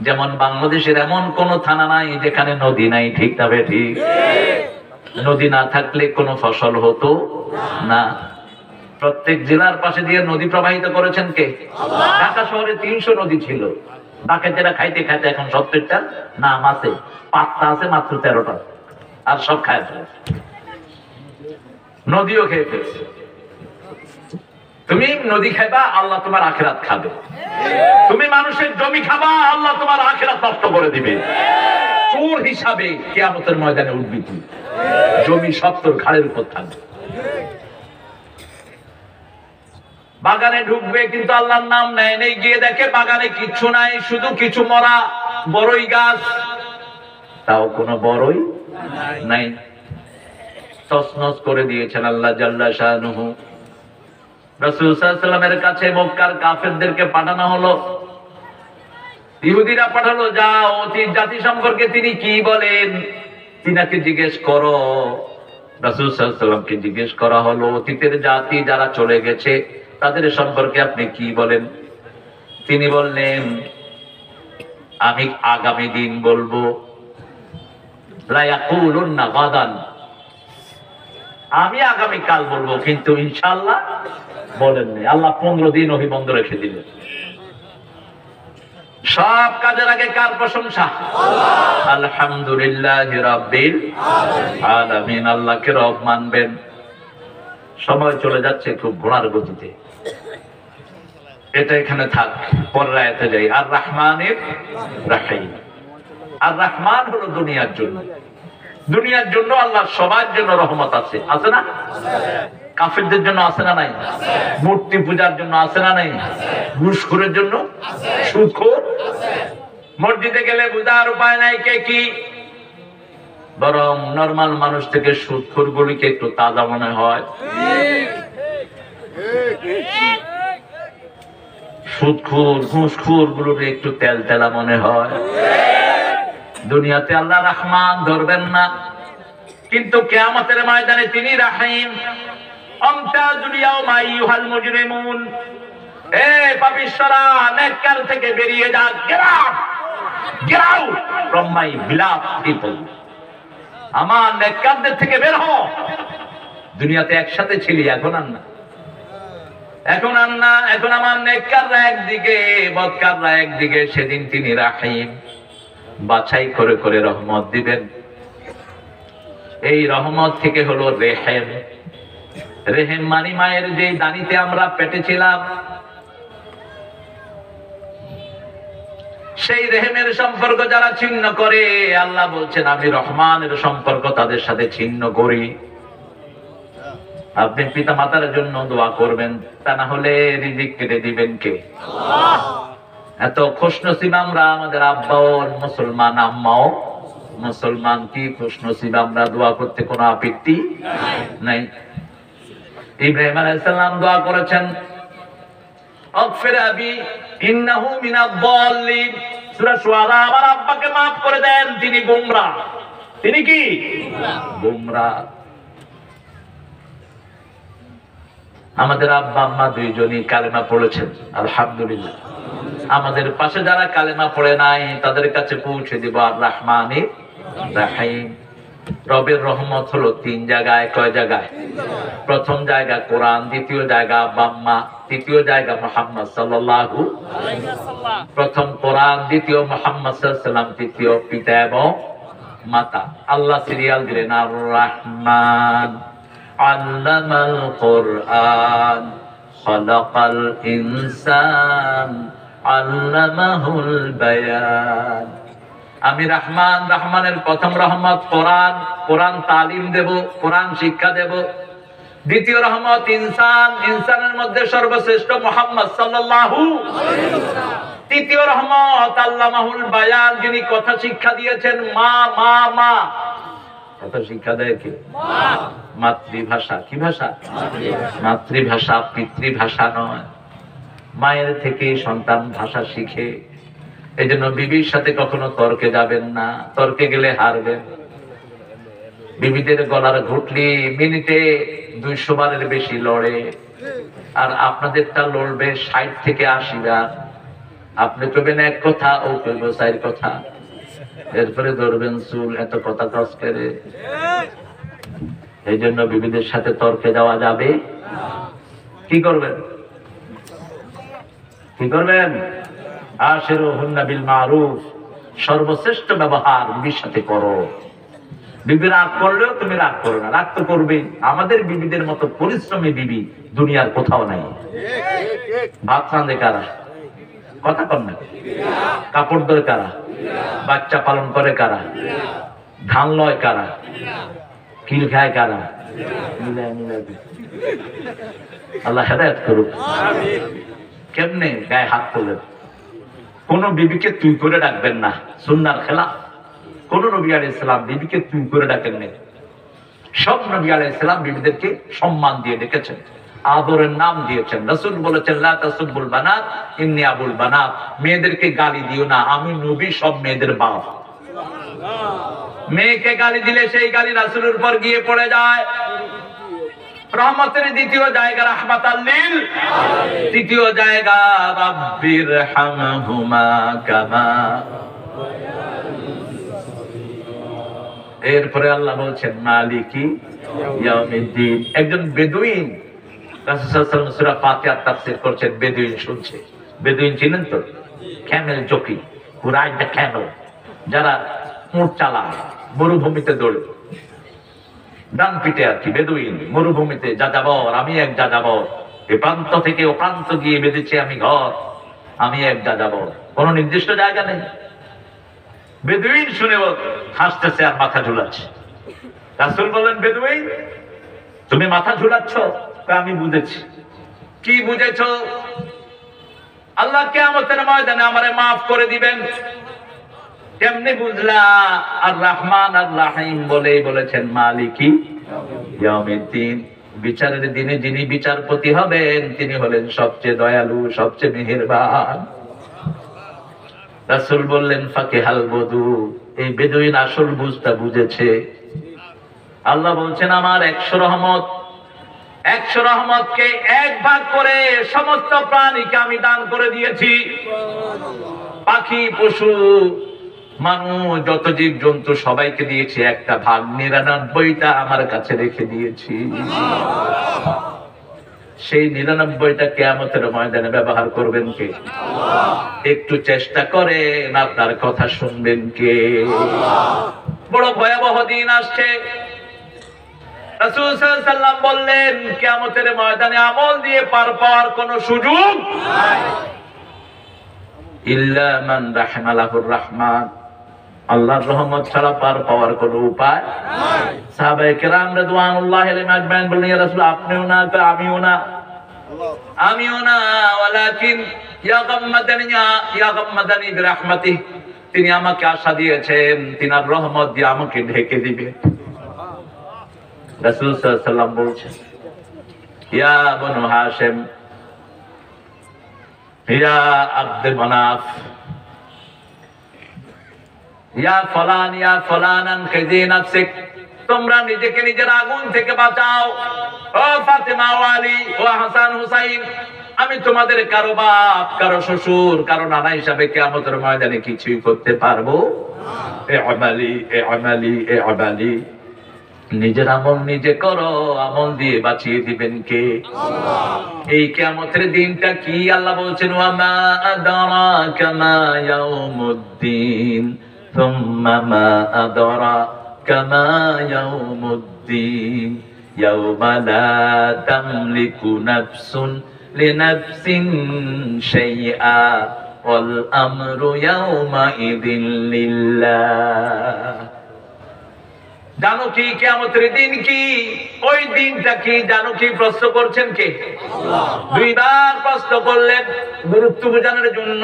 যেমন বাংলাদেশের এমন কোন থানা নাই যেখানে নদী নাই, ঠিক না ঠিক? নদী না থাকলে কোনো ফসল হতো না। প্রত্যেক জেলার পাশে দিয়ে নদী প্রবাহিত করেছেন কে? ঢাকা শহরে 300 নদী ছিল, ডাকাতেরা খাইতে খাইতে এখন 70টা নাম আছে, পাত্তা আছে মাত্র 13টা, আর সব খায় ফেলেছে। নদীও খেয়ে ফেলছে। তুমি নদী খাইবা, আল্লাহ তোমার আখিরাত খাবে। তুমি মানুষের জমি খাবা, আল্লাহ তোমার আখিরাত নষ্ট করে দিবে। চোর হিসাবে কিয়ামতের ময়দানে উঠবি তুই, জমি সব তোর ঘাড়ের উপর থাকবে। বাগানে ঢুকবে কিন্তু আল্লাহর নাম নেয় নেই, গিয়ে দেখে বাগানে কিচ্ছু নাই, শুধু কিছু মরা বড়ই গাছ, তাও কোনো বড়ই নাই। তছনছ করে দিয়েছেন আল্লাহ জাল্লা শানুহু। রাসূল সাল্লাল্লাহু আলাইহি ওয়াসাল্লামের কাছে মক্কার কাফেরদেরকে পাঠানো হলো, ইহুদিরা পাঠালো, যাও অতীত জাতি সম্পর্কে তিনি কি বলেন তিনাকে জিজ্ঞেস করো। রাসূল সাল্লাল্লাহু আলাইহি ওয়াসাল্লামকে জিজ্ঞেস করা হলো, অতীতের জাতি যারা চলে গেছে তাদের সম্পর্কে আপনি কি বলেন? তিনি বললেন, আমি আগামী দিন বলবো, লা ইয়াকুলুন্না গাদান, আমি আগামীকাল বলবো, কিন্তু ইনশাআল্লাহ বলেননি। আল্লাহ 15 দিন ওহি বন্ধ রেখে দিলেন। সব কাজের আগে কার প্রশংসা? আলহামদুলিল্লাহি রাব্বিল আলামিন। আল্লাহকে রব মানবেন। সময় চলে যাচ্ছে খুব ঘোড়ার গতিতে, এটা এখানে থাক, পরের আয়াতে যাই। আর রহমানির রহিম। আর রহমান হলো দুনিয়ার জন্য, দুনিয়ার জন্য আল্লাহ সবার জন্য রহমত আছে, আছে না? কাফিরদের জন্য আছে না নাই? মূর্তি পূজার জন্য আছে না নাই? ঘুষখোরের জন্য, সুদখোর, মসজিদে গেলে বুঝার উপায় নাই কে কি। বরং নরমাল মানুষ থেকে সুদখোর গুলিকে একটু তাজা মনে হয়। সুদখোর ঘুষখোর গুলোকে একটু তেলতেলা মনে হয়। দুনিয়াতে আল্লাহ রহমান ধরবেন না, কিন্তু কিয়ামতের ময়দানে তিনি রহিম। আমতাজুল ইয়াওমা আইয়ুহাল মুজরিমুন, এ পাপিষ্ঠরা নেককার থেকে বেরিয়ে যান। Get out, get out from my বিলাভ people. আমার নেককারদের থেকে বের হও। দুনিয়াতে একসাথে ছিলি, এখন আর না, এখন আর না। এখন আমার নেককাররা একদিকে, বদকাররা একদিকে। সেদিন তিনি রহিম, বাছাই করে করে রহমত দিবেন। এই রহমত থেকে হলো রেহেম। রেহেম মানি মায়ের যে দানিতে আমরা পেটে ছিলাম, সেই রেহেমের সম্পর্ক যারা ছিন্ন করে, আল্লাহ বলছেন আমি রহমানের সম্পর্ক তাদের সাথে ছিন্ন করি। আপনি পিতা মাতার জন্য দোয়া করবেন, তা না হলে রিজিক কেটে দিবেন কে? এত খুশনসিব আমরা, আমাদের আব্বাও মুসলমান, আম্মাও মুসলমান। কি খুশনসিব আমরা, দোয়া করতে কোনো আপত্তি নাই। ইব্রাহিম আলাইহিস সালাম দোয়া করেছেন, আগফির আবি ইন্নাহু মিনাদ-দাল্লিন। সূরা শুআরা, আমার আব্বাকে maaf করে দেন, তিনি গোমরাহ। তিনি কি? গোমরাহ। আমাদের আব্বা আম্মা দুইজনই কালেমা পড়েছেন, আলহামদুলিল্লাহ। আমাদের পাশে যারা কালেমা পড়ে নাই, তাদের কাছে পৌঁছে দিব আর রহমানির রহিম। রবের রহমত হলো 3 জায়গায়। কয় জায়গায়? প্রথম জায়গা কোরআন, দ্বিতীয় জায়গা আব্বা আম্মা, তৃতীয় জায়গা মুহাম্মদ সাল্লাল্লাহু আলাইহি ওয়াসাল্লাম। প্রথম কোরআন, দ্বিতীয় মুহাম্মদ সাল্লাল্লাহু আলাইহি ওয়াসাল্লাম, তৃতীয় পিতা এবং মাতা। আল্লাহ সিরিয়াল দিলেন আর রহমান আল্লামাল কোরআন খালাকাল ইনসান আল্লামাহুল বায়ান। আমি রহমান, রহমানের প্রথম রহমত কোরআন, কোরআন তালিম দেব, কোরআন শিক্ষা দেব। দ্বিতীয় রহমত ইনসান, ইনসানের মধ্যে সর্বশ্রেষ্ঠ মুহাম্মদ সাল্লাল্লাহু আলাইহি ওয়াসাল্লাম। তৃতীয় রহমত আল্লামাহুল বায়ান, যিনি কথা শিক্ষা দিয়েছেন। মা মা মা, কথা শিক্ষা দেয় কি? মাতৃভাষা। কি ভাষা? মাতৃভাষা, পিতৃভাষা নয়। মায়ের থেকে সন্তান ভাষা শিখে। এই জন্য বিবির সাথে কখনো তর্কে যাবেন না, তর্কে গেলে হারবেন। বিবিদের গলার ঘুটলি মিনিটে 200 বারের বেশি লড়ে, আর আপনাদেরটা লড়বে 60 থেকে 80 বার। আপনি কইবেন এক কথা, ও কইব 4 কথা, এরপরে ধরবেন চুল, এত কথা কাজ করে। এই জন্য বিবিদের সাথে তর্কে যাওয়া যাবে। কি করবেন? কি করবেন? আশিরুহুন্না বিল মারুফ, সর্বশ্রেষ্ঠ ব্যবহার বিবির সাথে করো। বিবি রাগ করলেও তুমি রাগ করো না, রাগ তো করবেই। আমাদের বিবিদের মতো পরিশ্রমী বিবি দুনিয়ার কোথাও নাই। ভাত রাঁধে কারা? কথা কর না। কাপড় ধোয় কারা? বাচ্চা পালন করে কারা? ধান লয় কারা? কিল খায় কারা? আল্লাহ হেদায়েত করুক। কেমনে গায়ে হাত তোলেন? কোন বিবিকে তুই করে ডাকবেন না, সুন্নাহর খেলাফ। কোন নবী আলাইহিস সালাম বিবিকে তুই করে ডাকেন না। সব নবী আলাইহিস সালাম বিবিদেরকে সম্মান দিয়ে ডেকেছেন, আদরের নাম দিয়েছেন। রাসূল বলেছেন লা তাসুবুল বানাত ইন্নী আবুল বানাত, মেয়েদেরকে গালি দিও না, আমি নবী সব মেয়েদের বাপ। মেয়েকে গালি দিলে সেই গালি রাসূলের উপর গিয়ে পড়ে যায়। রহমতের দ্বিতীয় জায়গা রাহমাতাল লিল আলামিন, তৃতীয় জায়গা রাব্বির হামহুমা কামা। এরপরে আল্লাহ বলছেন মালিকি ইয়াউমিদ্দিন। একজন বেদুইন রাসূল সাল্লাল্লাহু আলাইহি ওয়াসাল্লাম সূরা ফাতিহার তাফসীর করছেন, বেদুইন শুনছে। বেদুইন চিনেন তো? Camel jockey, who ride the Camel, যারা উট চালায়, মরুভূমিতে দৌড়ে, ডান পিঠে আর কি, বেদুইন মরুভূমিতে যাযাবর। আমি এক যাযাবর, এ প্রান্ত থেকে ও প্রান্ত গিয়ে বেঁধেছি আমি ঘর, আমি এক যাযাবর, কোনো নির্দিষ্ট জায়গা নেই। বেদুইন শুনে হাসতেছে আর মাথা ঝুলাচ্ছে। রাসূল বলেন, বেদুইন তুমি মাথা ঝুলাচ্ছ? আমি বুঝেছি। কি বুঝেছ? আল্লাহ কিয়ামতের ময়দানে আমারে মাফ করে দিবেন। কেমনে বুঝলা? আর রহমান আর রহিম বলেই বলেছেন মালিকি ইয়াউমিদ্দিন। বিচারের দিনে যিনি বিচারপতি হবেন তিনি হলেন সবচেয়ে দয়ালু, সবচেয়ে মেহেরবান। রাসূল বললেন ফাকিহাল বদু, এই বেদুইন আসল বুঝটা বুঝেছে। আল্লাহ বলছেন আমার 100 রহমত, 100 রহমতকে এক ভাগ করে সমস্ত প্রাণীকে আমি দান করে দিয়েছি। পাখি, পশু, মানুষ, যত জীব জন্তু সবাইকে দিয়েছি একটা ভাগ, 99টা আমার কাছে রেখে দিয়েছি। সেই 99টা কিয়ামতের ময়দানে ব্যবহার করবেন কে? একটু চেষ্টা করেন, আপনার কথা শুনবেন কে? বড় ভয়াবহ দিন আসছে। রাসূল সাল্লাল্লাহু আলাইহি ওয়াসাল্লাম বললেন কিয়ামতের ময়দানে আমল দিয়ে পার পাওয়ার কোনো সুযোগ নাই, ইল্লা মান রাহমালাহুর রহমান, আল্লাহর রহমত ছাড়া পার পাওয়ার কোনো উপায় নাই। সাহাবায়ে কেরাম রাদিয়াল্লাহু আলাইহিম আজমাইন বললেন, ইয়া রাসূল আপনিও না, আমিও না, ওয়ালাকিন ইয়াগাম্মাদানি বিরহমাতিহি, তিনি আমাকে আশা দিয়েছেন তিনার রহমত দিয়ে আমাকে ঢেকে দিবেন। রাসূল সাল্লাল্লাহু আলাইহি ওয়াসাল্লাম বলছেন, ইয়া বনু হাশিম, ইয়া আব্দ মানাফ, ইয়া ফলানান খিজি নাফসিক, তোমরা নিজেকে নিজের আগুন থেকে বাঁচাও। ও ফাতেমা, ও আলী, ও হাসান, হুসাইন, আমি তোমাদের কারো বাপ, কারো শ্বশুর, কারো নানা হিসাবে কিয়ামতের ময়দানে কিছুই করতে পারবো না। এ আমালি, নিজের আমল নিজে করো, আমল দিয়ে বাঁচিয়ে দিবেন কে? আল্লাহ। এই কিয়ামতের দিনটা কি? আল্লাহ বলছেন, ওয়া মা আদরাকা মা ইয়াউমুদ্দিন, সুম্মা মা আদরাকা মা ইয়াউমুদ্দিন, ইয়াউমা লা তামলিকু নাফসুন লিনাফসিন শাইআ ওয়াল আমরু ইয়াউমা ইযিন লিল্লাহ। জানো কি কিয়ামতের দিন কি? ওই দিনটা কি জানো কি? প্রশ্ন করছেন কে? আল্লাহ। দুইবার প্রশ্ন করলেন গুরুত্ব বোঝানোর জন্য।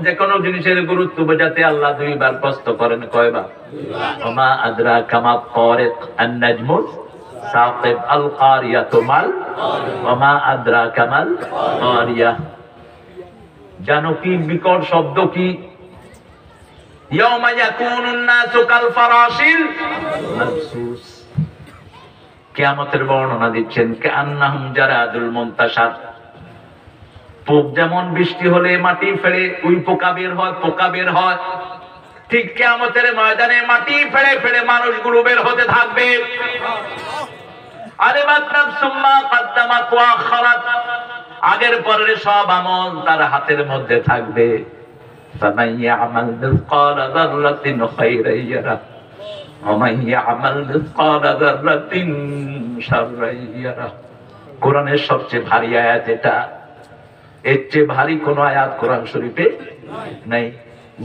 যে কোনো জিনিসের গুরুত্ব বোঝাতে আল্লাহ দুইবার প্রশ্ন করেন। কয়বার? ওমা আদরাকা মা তারিক আন-নাজমুস সাকিব আল কারিয়াতু মাল, ওমা আদরাকা মাল কারিয়া, জানো কি বিকট শব্দ কি? ইয়াউমা ইয়াকুনুন নাসু কাল ফারাশিল মাবসুস। কিয়ামতের বর্ণনা দিচ্ছেন, কান্নাহুম জারাদুল মুনতাশার, পোক যেমন বৃষ্টি হলে মাটি ফেলে ওই পোকা বের হয়, ঠিক কিয়ামতের ময়দানে মাটি ফেলে ফেলে মানুষগুলো বের হতে থাকবে। আলিমাত নাফসুম মা কদ্দামাত ওয়া আখারাত, আগের পরের সব আমল তার হাতের মধ্যে থাকবে। فمن يعمل مثقال ذرة خيرا يره ومن يعمل مثقال ذرة شرا يره। কোরআনের সবচেয়ে ভারী আয়াত এটা, এর চেয়ে ভারী কোন আয়াত কোরআন শরীফে নাই।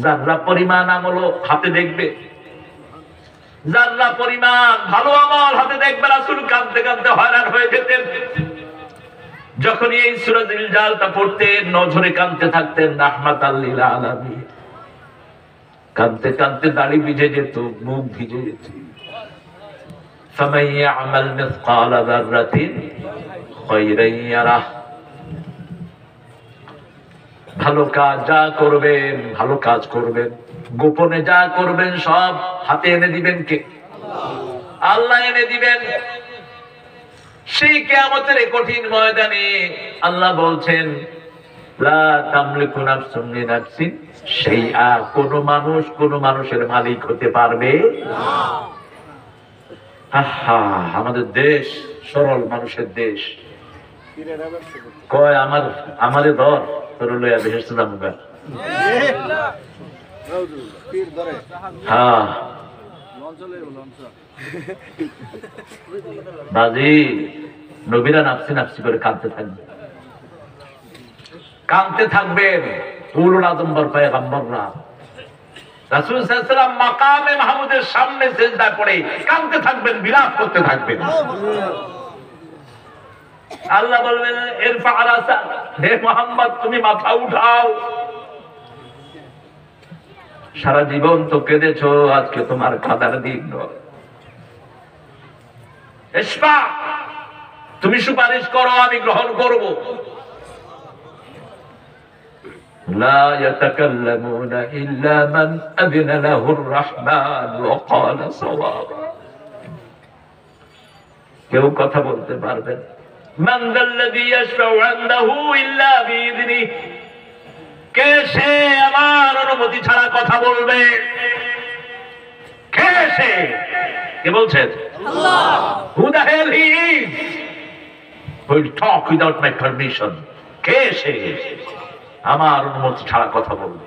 যাররা পরিমাণ আমল হাতে দেখবে, যাররা পরিমাণ ভালো আমল হাতে দেখবে। রাসূল কাঁদতে কাঁদতে হয়রান হয়ে যেতেন। যখন এই সূরা জিলজালটা পড়তেন নজরে কাঁদতে থাকতেন, রাহমাতাল লিল আলামিন। কাঁদতে কাঁদতে দাড়ি ভিজে যেত, মুখ ভিজে যেত। ফামান ইয়ামাল মিসকালা যাররাতিন খায়রান ইয়ারাহ, ভালো কাজ যা করবেন, ভালো কাজ করবেন, গোপনে যা করবেন সব হাতে এনে দিবেন কে? আল্লাহ এনে দিবেন। সেই কিয়ামতের কঠিন ময়দানে আল্লাহ বলছেন, লা তামলিকু নাফসুন লিনাফসিন শাইআ, কোন মানুষ কোন মানুষের মালিক হতে পারবে না। আহা, আমাদের দেশ সরল মানুষের দেশ। কয় আমারে ধর তোর লইয়া বেহেশত যাবো। হ্যাঁ বাজি, নবীরা নাফসি নাফসি করে কাঁদতে থাকবেন, কাঁদতে থাকবেন। উলুল আযম পয়গম্বররা রাসূল সাল্লাল্লাহু আলাইহি ওয়াসাল্লাম মাকামে মাহমুদের সামনে সিজদায় পড়ে কাঁদতে থাকবেন, বিলাপ করতে থাকবেন। আল্লাহ বলবেন ইরফা রাসা, হে মুহাম্মদ তুমি মাথা উঠাও। সারা জীবন তো কেঁদেছো, আজকে তোমার কাঁদার দিন নয়। ইশফা, তুমি সুপারিশ করো, আমি গ্রহণ করব। লা ইয়াতাকাল্লামুনা ইল্লা মান আযিনা লাহুর রাহমান ওয়া ক্বালা সাওয়াবা। কেউ কথা বলতে পারবেন? মান যাল্লাযী ইয়াশফাউ ইনদাহু ইল্লা বিইযনিহি, কে সে আমার অনুমতি ছাড়া কথা বলবে? কে সে? কে বলছেন? আল্লাহ। Who the hell he is? Who will talk without my permission? কে সে আমার অনুমতি ছাড়া কথা বলবে?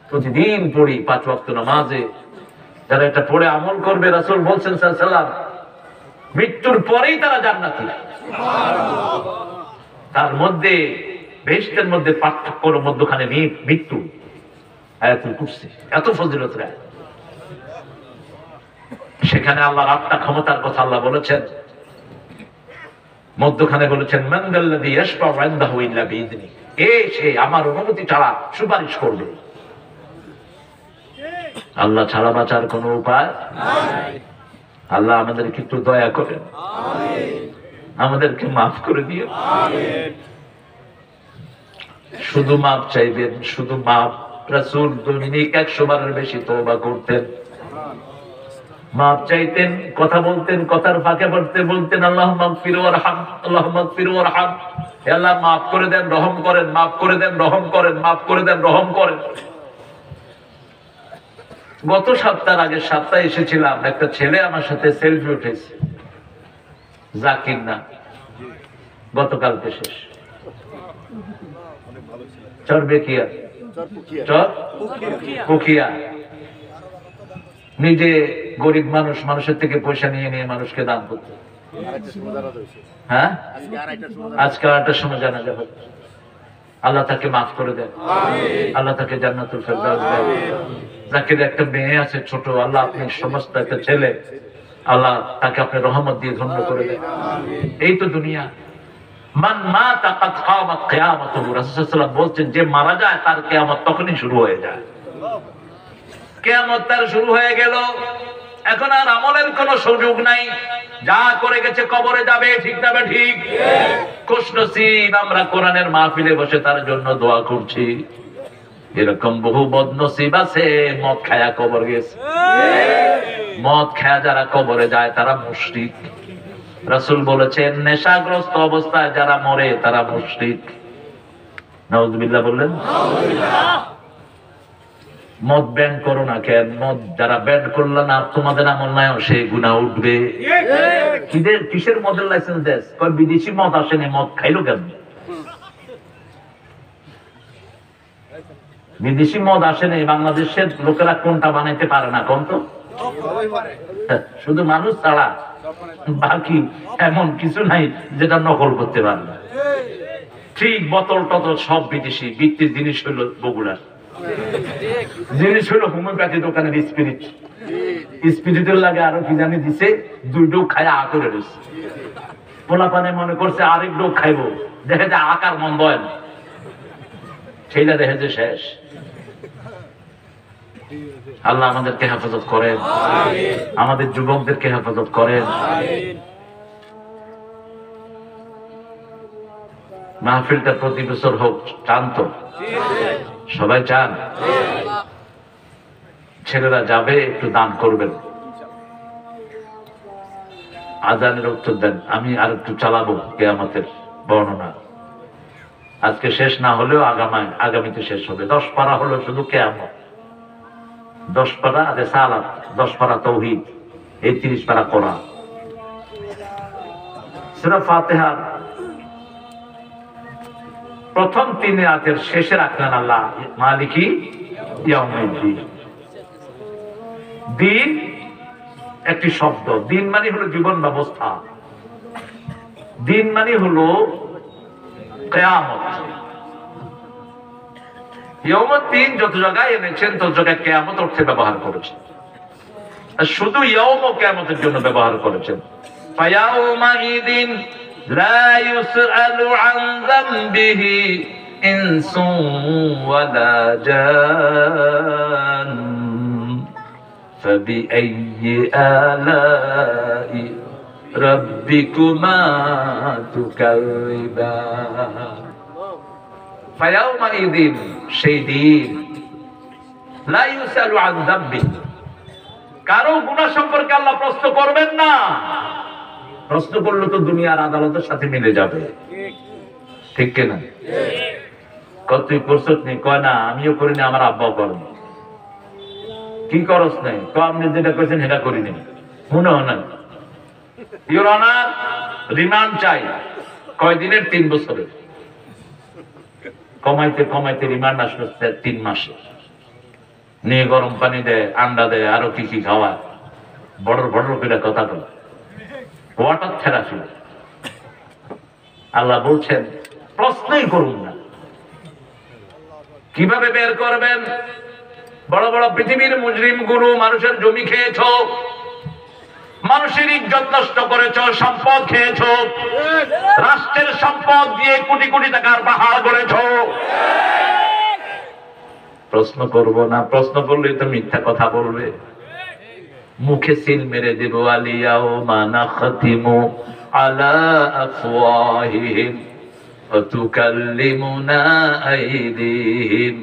প্রতিদিন পড়ি 5 ওয়াক্ত নামাজে, যারা এটা পড়ে আমল করবে, রাসূল বলছেন সাল্লাল্লাহু আলাইহি ওয়াসাল্লাম মৃত্যুর পরেই তারা জান্নাতি। তার মধ্যে বেহেশতের মধ্যে পার্থক্য হলো মধ্যখানে মৃত্যু। আয়াতুল কুরসি এত ফজিলত রায়, সেখানে আল্লাহর 8টা ক্ষমতার কথা আল্লাহ বলেছেন। মধ্যখানে বলেছেন মান যাল্লাযী ইয়াশফাউ ইনদাহু ইল্লা বিইযনিহি, কে সে আমার অনুমতি ছাড়া সুপারিশ করবে? আল্লাহ ছাড়া বাঁচার কোনো উপায় নাই। আল্লাহ আমাদেরকে একটু দয়া করেন, আমাদেরকে মাফ করে দিও। শুধু মাপ চাইবেন, শুধু মাপ। রাসূল দৈনিক 100 বারের বেশি তওবা করতেন, মাপ চাইতেন, কথা বলতেন, কথার ফাঁকে পড়তে বলতেন আল্লাহুম্মা গফির ওয়ারহাম, আল্লাহুম্মা গফির ওয়ারহাম। হে আল্লাহ মাফ করে দেন, রহম করেন, মাফ করে দেন, রহম করেন, মাফ করে দেন, রহম করেন। গত আগের সপ্তাহে এসেছিলাম, একটা ছেলে আমার সাথে সেলফি উঠেছে, জাকির না, গতকালকে শেষ। চরবেকিয়া, পুকিয়া। নিজে গরিব মানুষ, মানুষের থেকে পয়সা নিয়ে নিয়ে মানুষকে দান করতে। হ্যাঁ, আজকে 8টার সময় জানাজা হবে। আল্লাহ তাকে মাফ করে দেন, আল্লাহ তাকে জান্নাতুল ফেরদাউস দেন। জাকির একটা মেয়ে আছে ছোট, আল্লাহ আপনি সমস্ত একটা ছেলে, আল্লাহ তাকে আপনি রহমত দিয়ে ধন্য করে দেন। এই তো দুনিয়া। মান মাতা কাদ কামাত কিয়ামাতুহু, রাসূল সাল্লাল্লাহু আলাইহি ওয়াসাল্লাম বলছেন যে মারা যায় তার কিয়ামত তখনই শুরু হয়ে যায়। কিয়ামত তার শুরু হয়ে গেল, এখন আর আমলের কোনো সুযোগ নাই। যা করে গেছে কবরে যাবে, ঠিক না? ঠিক। খুশনসিব আমরা কোরআনের মাহফিলে বসে তার জন্য দোয়া করছি। এরকম বহু বদনসিব আছে মদ খায়া কবর গেছে। মদ খায়া যারা কবরে যায় তারা মুশরিক। রাসূল বলেছেন নেশাগ্রস্ত অবস্থায় যারা মরে তারা মুশরিক। নাউযুবিল্লাহ বললেন। মদ ব্যান করো না কেন? মদ যারা ব্যান করলো না তোমাদের আমল নাই, সে গুনাহ উঠবে। কিসের মদের লাইসেন্স দেশ? কয় বিদেশি মদ আসেনি, মদ খাইলো কেন? বিদেশি মদ আসেনি, বাংলাদেশের লোকেরা কোনটা বানাইতে পারে না কোন তো? শুধু মানুষ ছাড়া বাকি এমন কিছু নাই যেটা নকল করতে পারে না। ঠিক বোতল টতল সব বিদেশি। বৃত্তির জিনিস হইলো বগুড়ার জিনিস, হইলো হোমিওপ্যাথি দোকানের স্পিরিট। স্পিরিটের লাগে আরো কি জানি দিছে, 2 ডোক খায় আ করে রয়েছে। পোলাপানে মনে করছে আরেক ডোক খাইবো, দেখে যে আকার মন্দ হয় না, সেইটা দেখে যে শেষ। আল্লাহ আমাদেরকে হেফাজত করেন, আমাদের যুবকদেরকে হেফাজত করেন। মাহফিলটা প্রতি বছর হোক, চান তো? সবাই চান? ছেলেরা যাবে, একটু দান করবেন। আজানের উত্তর দেন। আমি আর একটু চালাবো কিয়ামতের বর্ণনা। আজকে শেষ না হলেও আগামীতে শেষ হবে। 10 পারা হলো শুধু কিয়ামত, 10 পারা রিসালাত, 10 পারা তাওহীদ, এই 30 পারা কোরআন। সূরা ফাতিহার প্রথম 3 আয়াতের শেষে রাখলেন আল্লাহ মালিকি ইয়াউমিদ্দিন। দিন একটি শব্দ, দিন মানে হলো জীবন ব্যবস্থা, দিন মানে হলো কিয়ামত। ইয়াউমুদ্দিন যত জায়গায় এনেছেন তত জায়গায় কিয়ামত অর্থে ব্যবহার করেছেন, আর শুধু ইয়াউম ও কিয়ামতের জন্য ব্যবহার করেছেন। ফায়াউমাইদিন লা ইউসআলু আন যামবিহি ইনসুন ওয়ালা জান ফাবিআইয়ি আলাই রাব্বিকুমা তুকাযিবান। ফায়াউমাইদিন সেই দিন, লা ইউসআলু আন যামবিহি কারো গুনাহ সম্পর্কে আল্লাহ প্রশ্ন করবেন না। প্রশ্ন করলে তো দুনিয়ার আদালতের সাথে মিলে যাবে, ঠিক কিনা? তুই করছিস নি? কয় না আমিও করি না, আমার আব্বাও করেন। কি করস নাই? আপনি যেটা করেছেন সেটা করিনি, মনে হয় না। ইওর অনার, রিমান্ড চাই। কয়দিনের? 3 বছরের। কমাইতে কমাইতে রিমান্ড আসলো 3 মাসে। নিয়ে গরম পানি দেয়, আন্ডা দেয়, আরো কি কি খাওয়ায়, বড় বড় করে কথা বলে, ওয়াটার থেরাপি। আল্লাহ বলছেন প্রশ্নই করুন না। কিভাবে বের করবেন? বড় বড় পৃথিবীর মুজরিম গুরু মানুষের জমি খেয়েছ, মানুষের ইজ্জত নষ্ট করেছ, সম্পদ খেয়েছ, রাষ্ট্রের সম্পদ দিয়ে কোটি কোটি টাকার পাহাড় গড়েছ। প্রশ্ন করব না, প্রশ্ন করলে তো মিথ্যা কথা বলবে, মুখে সিল মেরে দেব। আলিয়াউমা নাখতিমু আলা আফওয়াহিহিম ওয়া তুকাল্লিমুনা আইদিহিম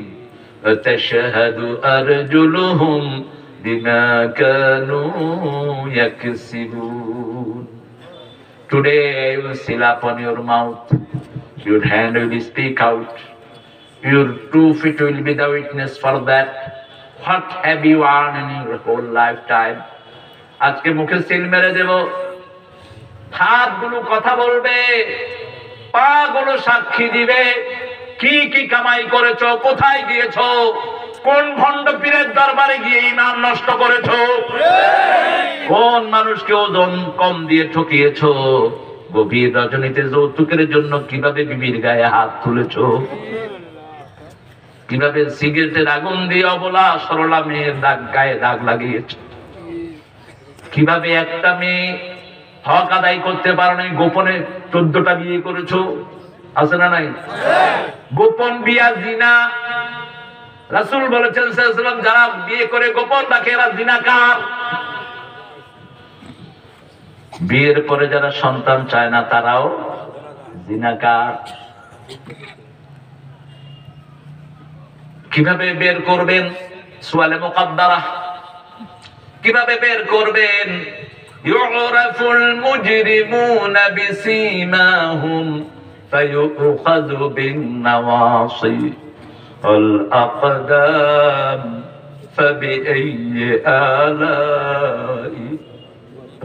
ওয়া তাশহাদু আরজুলুহুম বিমা Kanu ইয়াকসিবুন। Today I will seal upon your mouth, your hand will speak out, your 2 feet will be the witness for that. What have you earned in your whole lifetime? আজকে মুখে সিল মেরে দেব। হাতগুলো কথা বলবে, পা গুলো সাক্ষী দিবে। কি কি কামাই করেছো, কোথায় গিয়েছো, কোন ভণ্ড পীরের দরবারে গিয়ে ঈমান নষ্ট করেছো, কোন মানুষকে ওজন কম দিয়ে ঠকিয়েছো, গভীর রজনীতে যৌতুকের জন্য কিভাবে বিবির গায়ে হাত তুলেছো, কিভাবে সিগারেটের আগুন দিয়ে অবলা সরলা মেয়ের গায়ে দাগ লাগিয়েছে, কিভাবে একটা মেয়ে হক আদায় করতে পারো নাই, গোপনে 14টা বিয়ে করেছো, আছে না নাই? গোপন বিয়া জিনা। রাসূল বলেছেন সাল্লাল্লাহু আলাইহি ওয়াসাল্লাম, যারা বিয়ে করে গোপন রাখে এরা জিনাকার। বিয়ের পরে যারা সন্তান চায় না তারাও জিনাকার। কিভাবে বের করবেন? সুয়ালে মুকাদ্দারা। কিভাবে বের করবেন? ইউরাফুল মুজরিমুনা বিসীমাহুম ফায়ুখাযু বিন-নাওয়াসি ওয়াল আকদাম ফাবিআইয়ি আলাই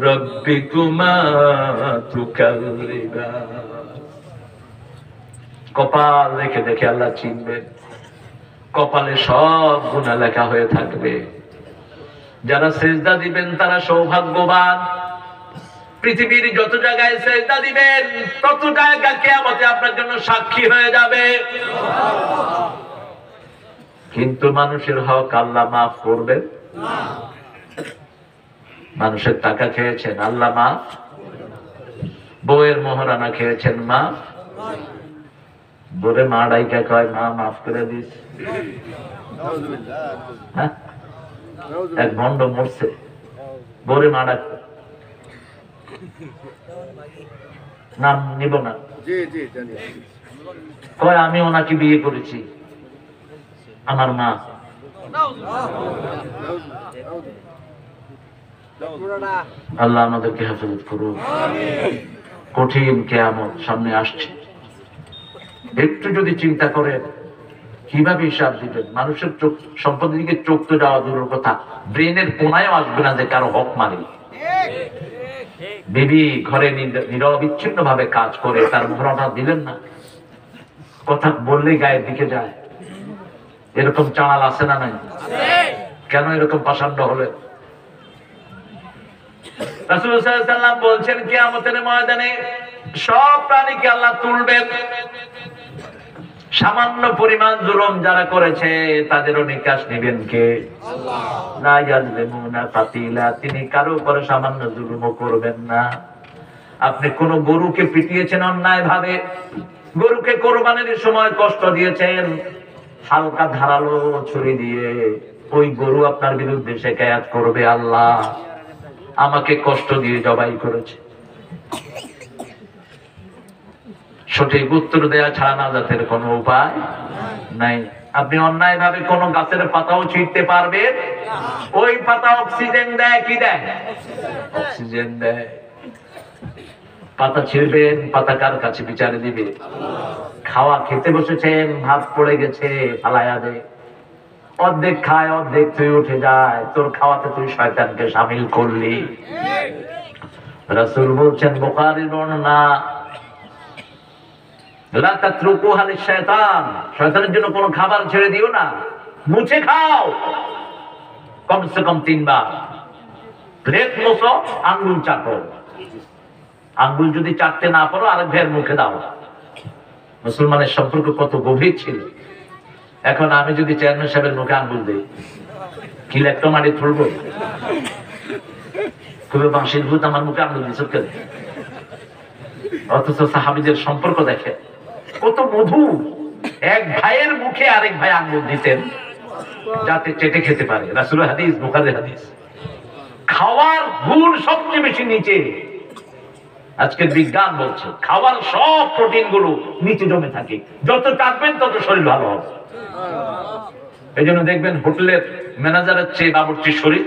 রাব্বিকুমা তুকাযিবান। কপাল দেখে দেখে আল্লাহ চিনবেন। কপালে সব গুনাহ লেখা হয়ে থাকবে। যারা সিজদা দিবেন তারা সৌভাগ্যবান। পৃথিবীর যত জায়গায় সিজদা দিবেন তত জায়গা কিয়ামতে আপনার জন্য সাক্ষী হয়ে যাবে। কিন্তু মানুষের হক আল্লাহ মাফ করবেন না। মানুষের টাকা খেয়েছেন, আল্লাহ মাফ। বউয়ের মোহরানা খেয়েছেন, মাফ। বলে মা ডাইকা কয়, মা মাফ করে দিস। এক ভণ্ড মরছে, বলে মা ডাক, নাম নিব না, কয় আমি ওনাকে বিয়ে করেছি, আমার মা। আল্লাহ আমাদেরকে হেফাজত করুন। কঠিন কিয়ামত সামনে আসছে। একটু যদি চিন্তা করেন কিভাবে হিসাব দিবেন। মানুষের চোখ সম্পদের দিকে চোখ তো যাওয়া দূরের কথা, ব্রেনের কোনায়ও আসবে না যে কারো হক মারি। বিবি ঘরে নিরবিচ্ছিন্ন ভাবে কাজ করে, তার মোহরটা দিলেন না, কথা বললেই গায়ের দিকে যায়। এরকম চাঁড়াল আছে না নাই? কেন এরকম পাষাণ্ড হলে? রাসূল সাল্লাল্লাহু আলাইহি ওয়াসাল্লাম বলছেন কিয়ামতের ময়দানে সব প্রাণীকে আল্লাহ তুলবেন, সামান্য পরিমাণ জুলুম যারা করেছে তাদেরও নিকাশ নেবেন কে? আল্লাহ। লা ইয়াজলিমুনা ফাতিলা, তিনি কারো উপরে সামান্য জুলুমও করবেন না। আপনি কোন গরুকে পিটিয়েছেন অন্যায় ভাবে, গরুকে কোরবানির সময় কষ্ট দিয়েছেন হালকা ধারালো ছুরি দিয়ে, ওই গরু আপনার বিরুদ্ধে শিকায়াত করবে, আল্লাহ আমাকে কষ্ট দিয়ে জবাই করেছে। সঠিক উত্তর দেয়া ছাড়া নাজাতের কোনো উপায় নাই। আপনি অন্যায় ভাবে কোন গাছের পাতাও ছিঁড়তে পারবেন, ওই পাতা অক্সিজেন দেয়, কি দেয়? অক্সিজেন দেয়। পাতা ছিঁড়বেন, পাতা কার কাছে বিচারে দিবে? খাওয়া খেতে বসেছেন, ভাত পড়ে গেছে, ফালাইয়া দে। অর্ধেক খায়, অর্ধেক তুই উঠে যায়, তোর খাওয়াতে তুই শয়তানকে শামিল করলি। রাসূল বলছেন বুখারীর বর্ণনা, লা তাতরুকুহা লিশ-শায়তান, শয়তানের জন্য কোনো খাবার ছেড়ে দিও না, মুছে খাও কমসে কম 3 বার। প্লেট মোছো, আঙ্গুল চাটো, আঙ্গুল যদি চাটতে না পারো আরেক ভাইয়ের মুখে দাও। মুসলমানের সম্পর্ক কত গভীর ছিল। এখন আমি যদি চেয়ারম্যান সাহেবের মুখে আঙ্গুল দিই, কি লেখটো মারি তুলবো? খুবই বাঁশির ভূত আমার মুখে আঙ্গুল দিচ্ছে কেন? অথচ সাহাবীদের সম্পর্ক দেখে কত মধু। এক ভাইয়ের মুখে আরেক ভাই আঙ্গুল দিতেন যাতে চেটে খেতে পারে। রাসূলের হাদিস, বুখারীর হাদিস। খাওয়ার গুণ সবচেয়ে বেশি নিচে। আজকের বিজ্ঞান বলছে খাওয়ার সব প্রোটিন গুলো নিচে জমে থাকে, যত কাটবেন তত শরীর ভালো হবে। এই জন্য দেখবেন হোটেলের ম্যানেজারের চেয়ে বাবুর্চির শরীর,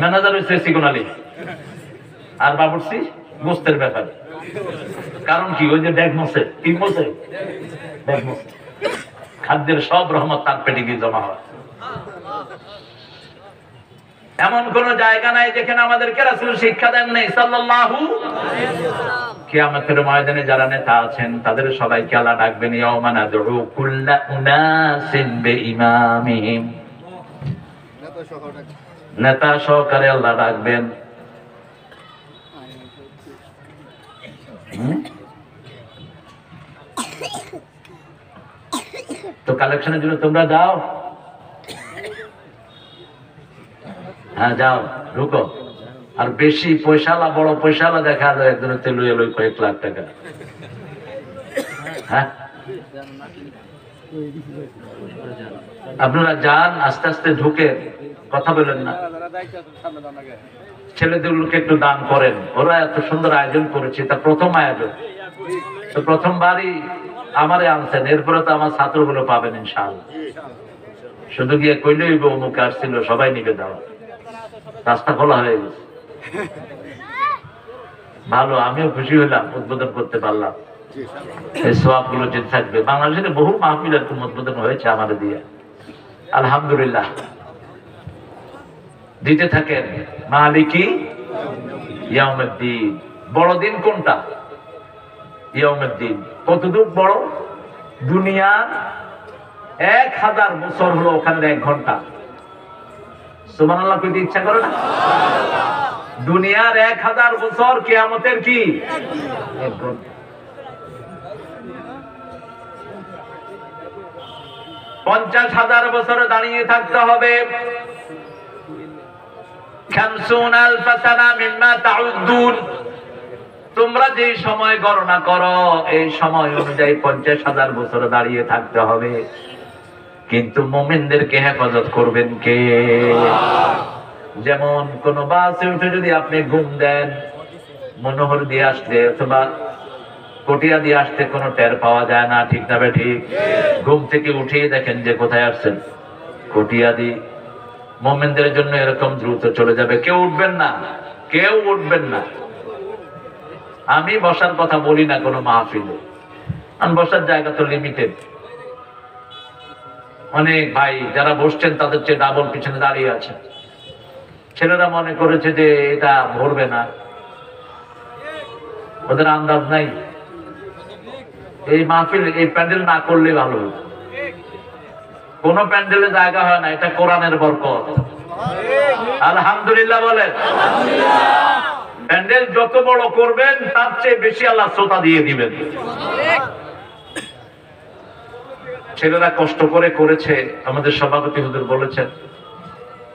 ম্যানেজার হচ্ছে সিগনালি আর বাবুর্চি গোস্তের ব্যাপারে। কারণ কি? ওই যে ব্যাগ মোছে, কি মোছে? ব্যাগ মোছে। খাদ্যের সব রহমত তার পেটে গিয়ে জমা হয়। এমন কোন জায়গা নাই যেখানে আমাদেরকে রাসূল শিক্ষা দেন নাই সাল্লাল্লাহু আলাইহি ওয়াসাল্লাম। কিয়ামতের ময়দানে যারা নেতা আছেন তাদের সবাইকে আল্লাহ ডাকবেন, ইয়াউমা নাদউ কুল্লা উনাসিন বিইমামিহিম, নেতা সহকারে আল্লাহ ডাকবেন। তো কালেকশনের জন্য তোমরা যাও, হ্যাঁ যাও, ঢুকো। আর বেশি পয়সালা, বড় পয়সালা দেখা যায় একজনের তেল লই কয়েক লাখ টাকা। হ্যাঁ আপনারা যান, আস্তে আস্তে ঢুকে, কথা বলেন না। ছেলেদেরকে একটু দান করেন, ওরা এত সুন্দর আয়োজন করেছে, তা প্রথম আয়োজন, তো প্রথমবারই আমারে আনছেন, এরপরে তো আমার ছাত্রগুলো পাবেন ইনশাআল্লাহ। শুধু গিয়ে কইলেই মুখে আসছিল, সবাই নিবে দেওয়া, রাস্তা খোলা হয়ে গেছে। ভালো, আমিও খুশি হলাম, উদ্বোধন করতে পারলাম। এই সওয়াব গুলো যে থাকবে। বাংলাদেশে বহু মাহফিল এরকম উদ্বোধন হয়েছে আমাদের দিয়ে, আলহামদুলিল্লাহ। দিতে থাকেন। মালিকি ইয়াউমিদ্দিন, বড় দিন কোনটা? ইয়াউমিদ্দিন। কতটুক বড়? দুনিয়ার 1000 বছর হলো ওখানে 1 ঘন্টা। সুবহানাল্লাহ কইতে ইচ্ছা করে না? দুনিয়ার 1000 বছর, কিয়ামতের কি 1 ঘন্টা। 50,000 বছর দাঁড়িয়ে থাকতে হবে। 50,000 সানা মিম্মা তাউদ্দুন, তোমরা যে সময় গণনা করো এই সময় অনুযায়ী 50,000 বছর দাঁড়িয়ে থাকতে হবে। কিন্তু মুমিনদেরকে হেফাজত করবেন কে? যেমন কোন বাসে উঠে যদি আপনি ঘুম দেন, মনোহর দিয়ে আসতে অথবা কটিয়া দিয়ে আসতে কোনো টের পাওয়া যায় না, ঠিক না ঠিক? ঘুম থেকে উঠেই দেখেন যে কোথায় আসছেন, কটিয়া দি। মুমিনদের জন্য এরকম দ্রুত চলে যাবে। কেউ উঠবেন না, কেউ উঠবেন না। আমি বসার কথা বলি না কোনো মাহফিলে, কারণ বসার জায়গা তো লিমিটেড। অনেক ভাই যারা বসছেন তাদের চেয়ে ডাবল পিছনে দাঁড়িয়ে আছে। ছেলেরা মনে করেছে যে এটা ভরবে না, ওদের আন্দাজ নাই এই মাহফিল এই প্যান্ডেল না করলে ভালো হতো। কোন প্যান্ডেলে জায়গা হয় না, এটা কোরআনের বরকত। আলহামদুলিল্লাহ বলেন। প্যান্ডেল যত বড় করবেন তার চেয়ে বেশি আল্লাহ শ্রোতা দিয়ে দিবেন। ছেলেরা কষ্ট করে করেছে, আমাদের সভাপতি হুজুর বলেছেন,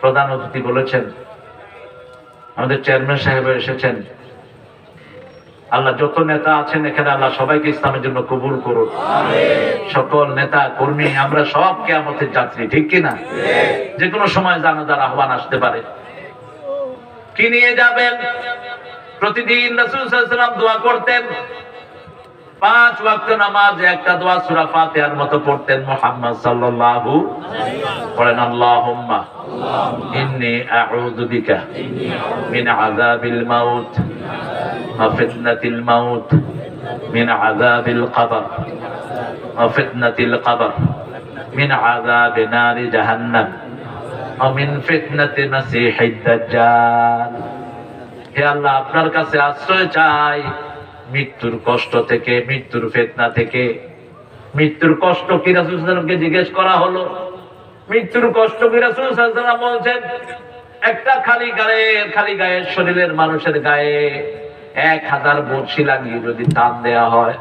প্রধান অতিথি বলেছেন, আমাদের চেয়ারম্যান সাহেব এসেছেন। আল্লাহ যত নেতা আছেন এখানে আল্লাহ সবাইকে ইসলামের জন্য কবুল করুন। সকল নেতা কর্মী আমরা সব কিয়ামতের যাত্রী, ঠিক কিনা? যে কোনো সময় জানাজার আহ্বান আসতে পারে। কি নিয়ে যাবেন? প্রতিদিন রাসূল সাল্লাল্লাহু আলাইহি ওয়াসাল্লাম দোয়া করতেন। 5 ওয়াক্ত নামাজে একটা দোয়া সূরা ফাতিহার মতো পড়তেন। মুহাম্মদ সাল্লাল্লাহু পড়েন, আল্লাহুম্মা ইন্নী আউযু বিকা মিন আযাবিল মাউত ওয়া ফিতনাতিল মাউত মিন আযাবিল কবর ওয়া ফিতনাতিল কবর মিন আযাবি নারি জাহান্নাম ওয়া মিন ফিতনাতি মাসীহিদ দাজ্জাল। হে আল্লাহ, আপনার কাছে আশ্রয় চাই মৃত্যুর কষ্ট থেকে, মৃত্যুর ফিতনা থেকে। মৃত্যুর কষ্ট কি? রাসূল সাল্লাল্লাহু আলাইহি ওয়াসাল্লামকে জিজ্ঞেস করা হলো, মৃত্যুর কষ্ট কি? রাসূল সাল্লাল্লাহু আলাইহি ওয়াসাল্লাম বলছেন, একটা খালি গায়ের শরীরের মানুষের গায়ে 1000 বর্ষি লাগিয়ে যদি টান দেয়া হয়,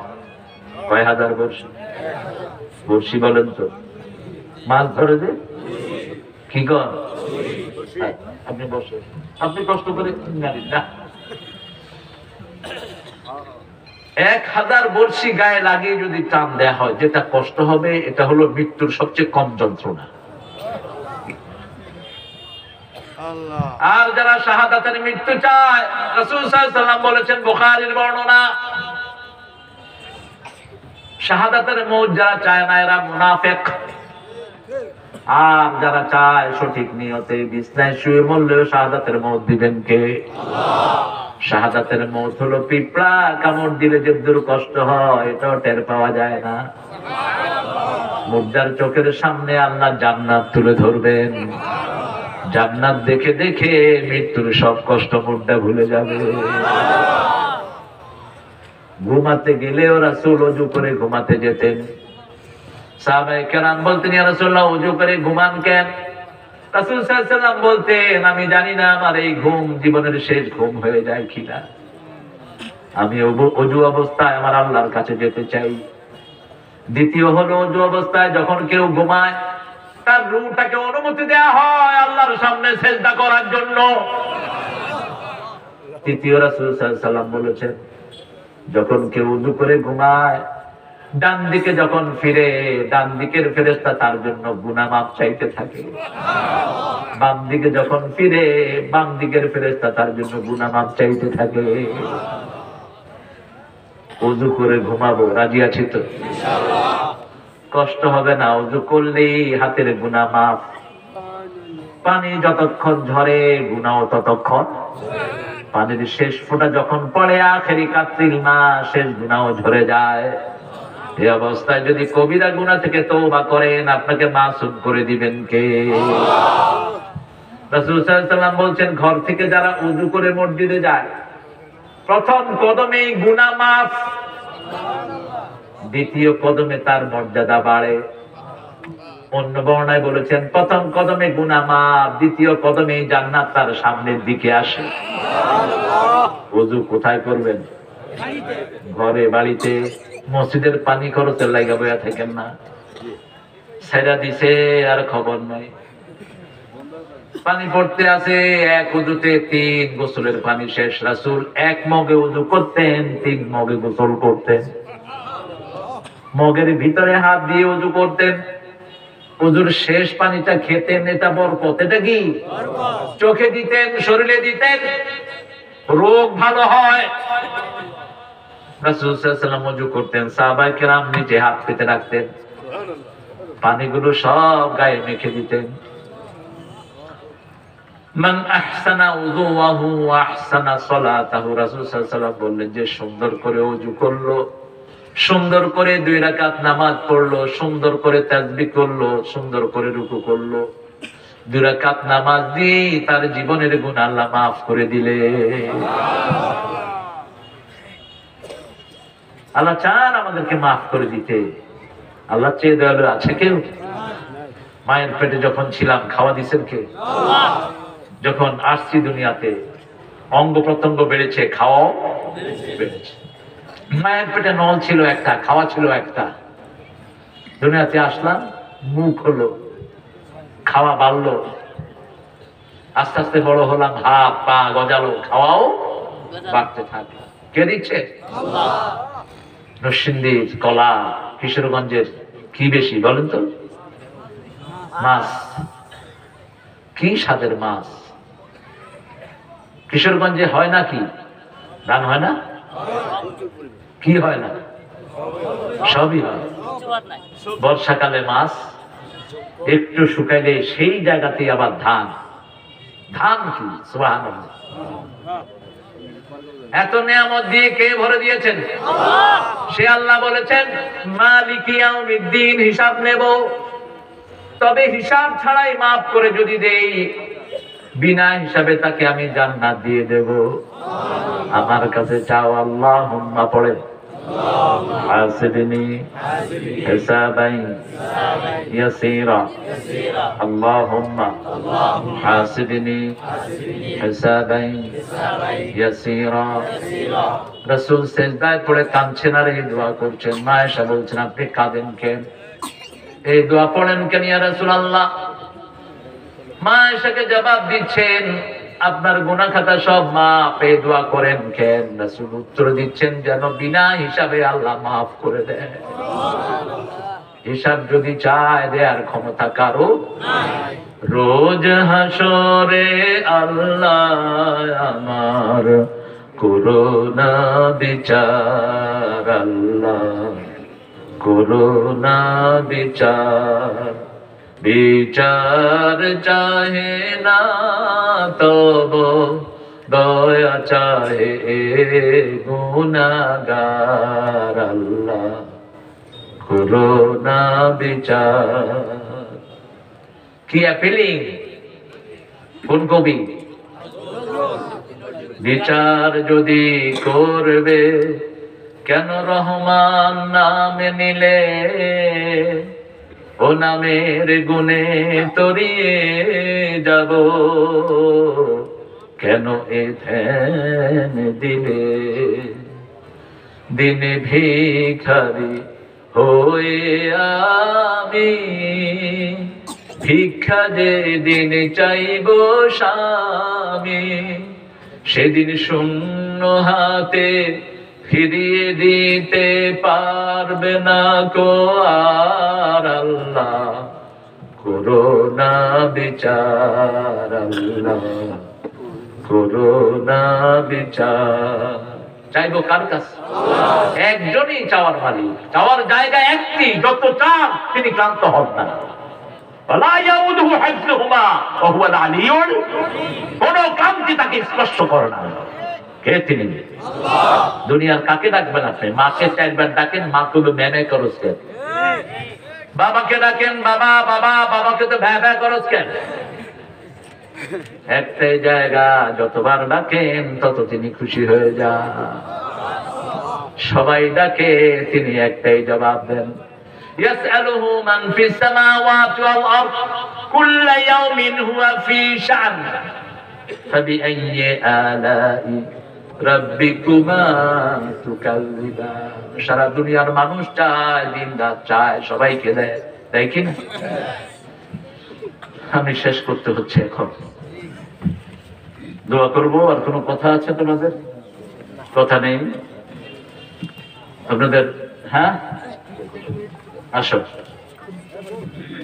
কয় হাজার বর্ষি? বর্ষি বলেন তো, মাছ ধরে যে কি কর? আপনি বসে, আপনি কষ্ট করে জানেন না। 1000 বর্ষি গায়ে লাগিয়ে যদি টান দেয়া হয়, যেটা কষ্ট হবে এটা হলো মৃত্যুর সবচেয়ে কম যন্ত্রণা। আর যারা শাহাদাতের মৃত্যু চায়, রাসূল সাল্লাল্লাহু আলাইহি ওয়াসাল্লাম বলেছেন, বুখারীর বর্ণনা, শাহাদাতের মওত যারা চায় না এরা মুনাফিক। আর যারা চায় সঠিক নিয়তে বিছনায় শুয়ে মরলেও শাহাদাতের মওত দিবেন কে? আল্লাহ। শাহাদাতের মওত হলো পিঁপড়া কামড় দিলে যে দূর কষ্ট হয় এটাও টের পাওয়া যায় না। মুর্দার চোখের সামনে আল্লাহ জান্নাত তুলে ধরবেন। জান্নাত দেখে দেখে মৃত্যুর সব কষ্ট মুর্দা ভুলে যাবে। ঘুমাতে গেলেও রাসূল ওযু করে ঘুমাতে যেতেন। সাহাবায়ে কেরাম বলতেন, ইয়া রাসূলুল্লাহ, ওযু করে ঘুমান কেন? রাসূল সাল্লাল্লাহু আলাইহি ওয়াসাল্লাম বলতেন, আমি জানি না আমার এই ঘুম জীবনের শেষ ঘুম হয়ে যায় কিনা। আমি ওযু অবস্থায় আমার আল্লাহর কাছে যেতে চাই। দ্বিতীয় হলো, ওযু অবস্থায় যখন কেউ ঘুমায় তার রূহটাকে অনুমতি দেয়া হয় আল্লাহর সামনে সিজদা করার জন্য। তৃতীয়, রাসূল সাল্লাল্লাহু আলাইহি ওয়াসাল্লাম বলেছেন, যখন কেউ ওযু করে ঘুমায় ডান দিকে যখন ফিরে, ডান দিকের ফেরেশতা তার জন্য গুনাহ মাফ চাইতে থাকে। বাম দিকে যখন ফিরে, বাম দিকের ফেরেশতা তার জন্য গুনাহ মাফ চাইতে থাকে। ওযু করে ঘুমাবো, রাজি আছি তো? ইনশাআল্লাহ। কষ্ট হবে না, ওযু করলেই হাতের গুনাহ মাফ। পানি যতক্ষণ ঝরে গুনাহও ততক্ষণ। পানির শেষ ফোঁটা যখন পড়ে আখেরি কাতরিল মা, শেষ গুনাহও ঝরে যায়। এই অবস্থায় যদি কবিরা গুনাহ থেকে তওবা করেন, আপনাকে মাসুম করে দিবেন কে? রাসূল সাল্লাল্লাহু আলাইহি ওয়াসাল্লাম বলছেন, ঘর থেকে যারা ওযু করে মসজিদে যায় প্রথম কদমেই গুনাহ মাফ, দ্বিতীয় কদমে তার মর্যাদা বাড়ে। অন্য বর্ণনায় বলেছেন, প্রথম কদমে গুনাহ মাফ, দ্বিতীয় কদমে জান্নাত তার সামনের দিকে আসে। ওযু কোথায় করবেন? ঘরে, বাড়িতে। মসজিদের পানি খরচের লাগা বয়া থাকেন না, ছেড়া দিছে আর খবর নাই। পানি পড়তে আছে, এক ওযুতে 3 গোসলের পানি শেষ। রাসূল 1 মগে ওযু করতেন, 3 মগে গোসল করতেন। মগের ভিতরে হাত দিয়ে ওযু করতেন, ওযুর শেষ পানিটা খেতেন। এটা বরকত। এটা কি? চোখে দিতেন, শরীরে দিতেন, রোগ ভালো হয়। রাসূল সাল্লাল্লাহু আলাইহি ওয়াসাল্লাম ওযু করতেন, সাহাবায়ে কেরাম নিচে হাত পেতে রাখতেন, পানিগুলো সব গায়ে মেখে দিতেন। মান আহসানা উযুহু ওয়া আহসানা সালাতাহু, রাসূল সাল্লাল্লাহু আলাইহি ওয়াসাল্লাম বললেন, যে সুন্দর করে ওযু করলো, সুন্দর করে 2 রাকাত নামাজ পড়লো, সুন্দর করে তাসবিহ করলো, সুন্দর করে রুকু করলো, 2 রাকাত নামাজ দিয়ে তার জীবনের গুনাহ আল্লাহ মাফ করে দিলে। আল্লাহ চান আমাদেরকে মাফ করে দিতে। আল্লাহ চেয়ে দয়ালু আছে কেউ? মায়ের পেটে যখন ছিলাম খাওয়া দিছেন কে? যখন আসছি দুনিয়াতে অঙ্গ প্রত্যঙ্গ বেড়েছে, খাওয়াও বেড়েছে। মায়ের পেটে নল ছিল একটা, খাওয়া ছিল একটা। দুনিয়াতে আসলাম, মুখ হলো, খাওয়া বাড়লো, আস্তে আস্তে বড় হলাম, হাত পা গজালো, খাওয়াও বাড়তে থাকলো। কে দিচ্ছে? নরসিংদীর কলা, কিশোরগঞ্জের কি বেশি বলেন তো? মাছ। কি স্বাদের মাছ! কিশোরগঞ্জে হয় না কি ধান হয় না? কি হয় না? সবই হয়। বর্ষাকালে মাছ একটু শুকাইলে সেই জায়গাতেই আবার ধান। ধান কি সুবহানাল্লাহ! এত নিয়ামত দিয়ে কে ভরে দিয়েছেন? সে আল্লাহ বলেছেন মালিকি ইয়াউমিদ্দিন, হিসাব নেব, তবে হিসাব ছাড়াই মাফ করে যদি দেই, বিনা হিসাবে তাকে আমি জান্নাত দিয়ে দেব। আমার কাছে চাও, আল্লাহুম্মা পড়ে হাসিবনি হিসাবান ইয়াসীরা, আল্লাহুম্মা হাসিবনি হিসাবান ইয়াসীরা। রাসূল সিজদায় পড়ে কাঁদছেন আর এই দোয়া করছেন। মা আয়েশা বলছেন, আপনি কাঁদেন কেন? এই দোয়া পড়েন কেন ইয়া রাসূলুল্লাহ? মা আয়েশাকে জবাব দিচ্ছেন, আপনার গুনাহ খাতা সব মাফ, এই দোয়া করেন কেন? রাসূল উত্তর দিচ্ছেন, যেন বিনা হিসাবে আল্লাহ মাফ করে দেন। হিসাব যদি চায় দেয়ার ক্ষমতা কারো নাই। রোজ হাসরে আল্লাহ আমার করুণা বিচার, আল্লাহ করুণা বিচার। বিচার চাহে না তব দয়া চাহে গুনাহগার, আল্লাহ করুণা বিচার। কি অ্যাপিলিং! কোন কবি? বিচার যদি করবে কেন রহমান নামে নিলে, ও নামের গুণে তরিয়ে যাব, কেন এ ধ্যান দিলে? দিনে ভিখারি হয়ে আমি ভিক্ষা যে দিন চাইব স্বামী, সেদিন শূন্য হাতে ফিরিয়ে দিতে পারবে না কো আর, আল্লাহ করুণা বিচার, আল্লাহ করুণা বিচার। চাইবো কার কাছে? একজনই চাওয়ার মালিক, চাওয়ার জায়গা একটি, যত চান তিনি ক্লান্ত হন না। কোন ক্লান্তি তাকে স্পর্শ করে না। কে তিনি? দুনিয়ার কাকে ডাকবেন আপনি? মাকে 4 বার ডাকেন, মা তুমি ম্যামে করস কেন? বাবাকে ডাকেন বাবা বাবা, বাবাকে তো ভ্যা ভ্যা করস কেন? একটাই জায়গা, যতবার ডাকেন তত তিনি খুশি হয়ে যান। সবাই ডাকে, তিনি একটাই জবাব দেন, ইয়াসআলুহু মান ফিস সামাওয়াতি ওয়াল আরদ কুল্লা ইয়াউমিন হুয়া ফি শা'n ফাবিআইয়ি আলাই রাব্বিকুমা তুকাল্লিবান। সারা দুনিয়ার মানুষ চায়, দিন রাত চায়, সবাইকে দেয়, তাই কি না? আমি শেষ করতে হচ্ছে এখন। দোয়া করবো। আর কোনো কথা আছে তোমাদের? কথা নেই আপনাদের? হ্যাঁ, আসো,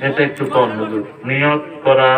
এটা একটু কম নিয়ত করা।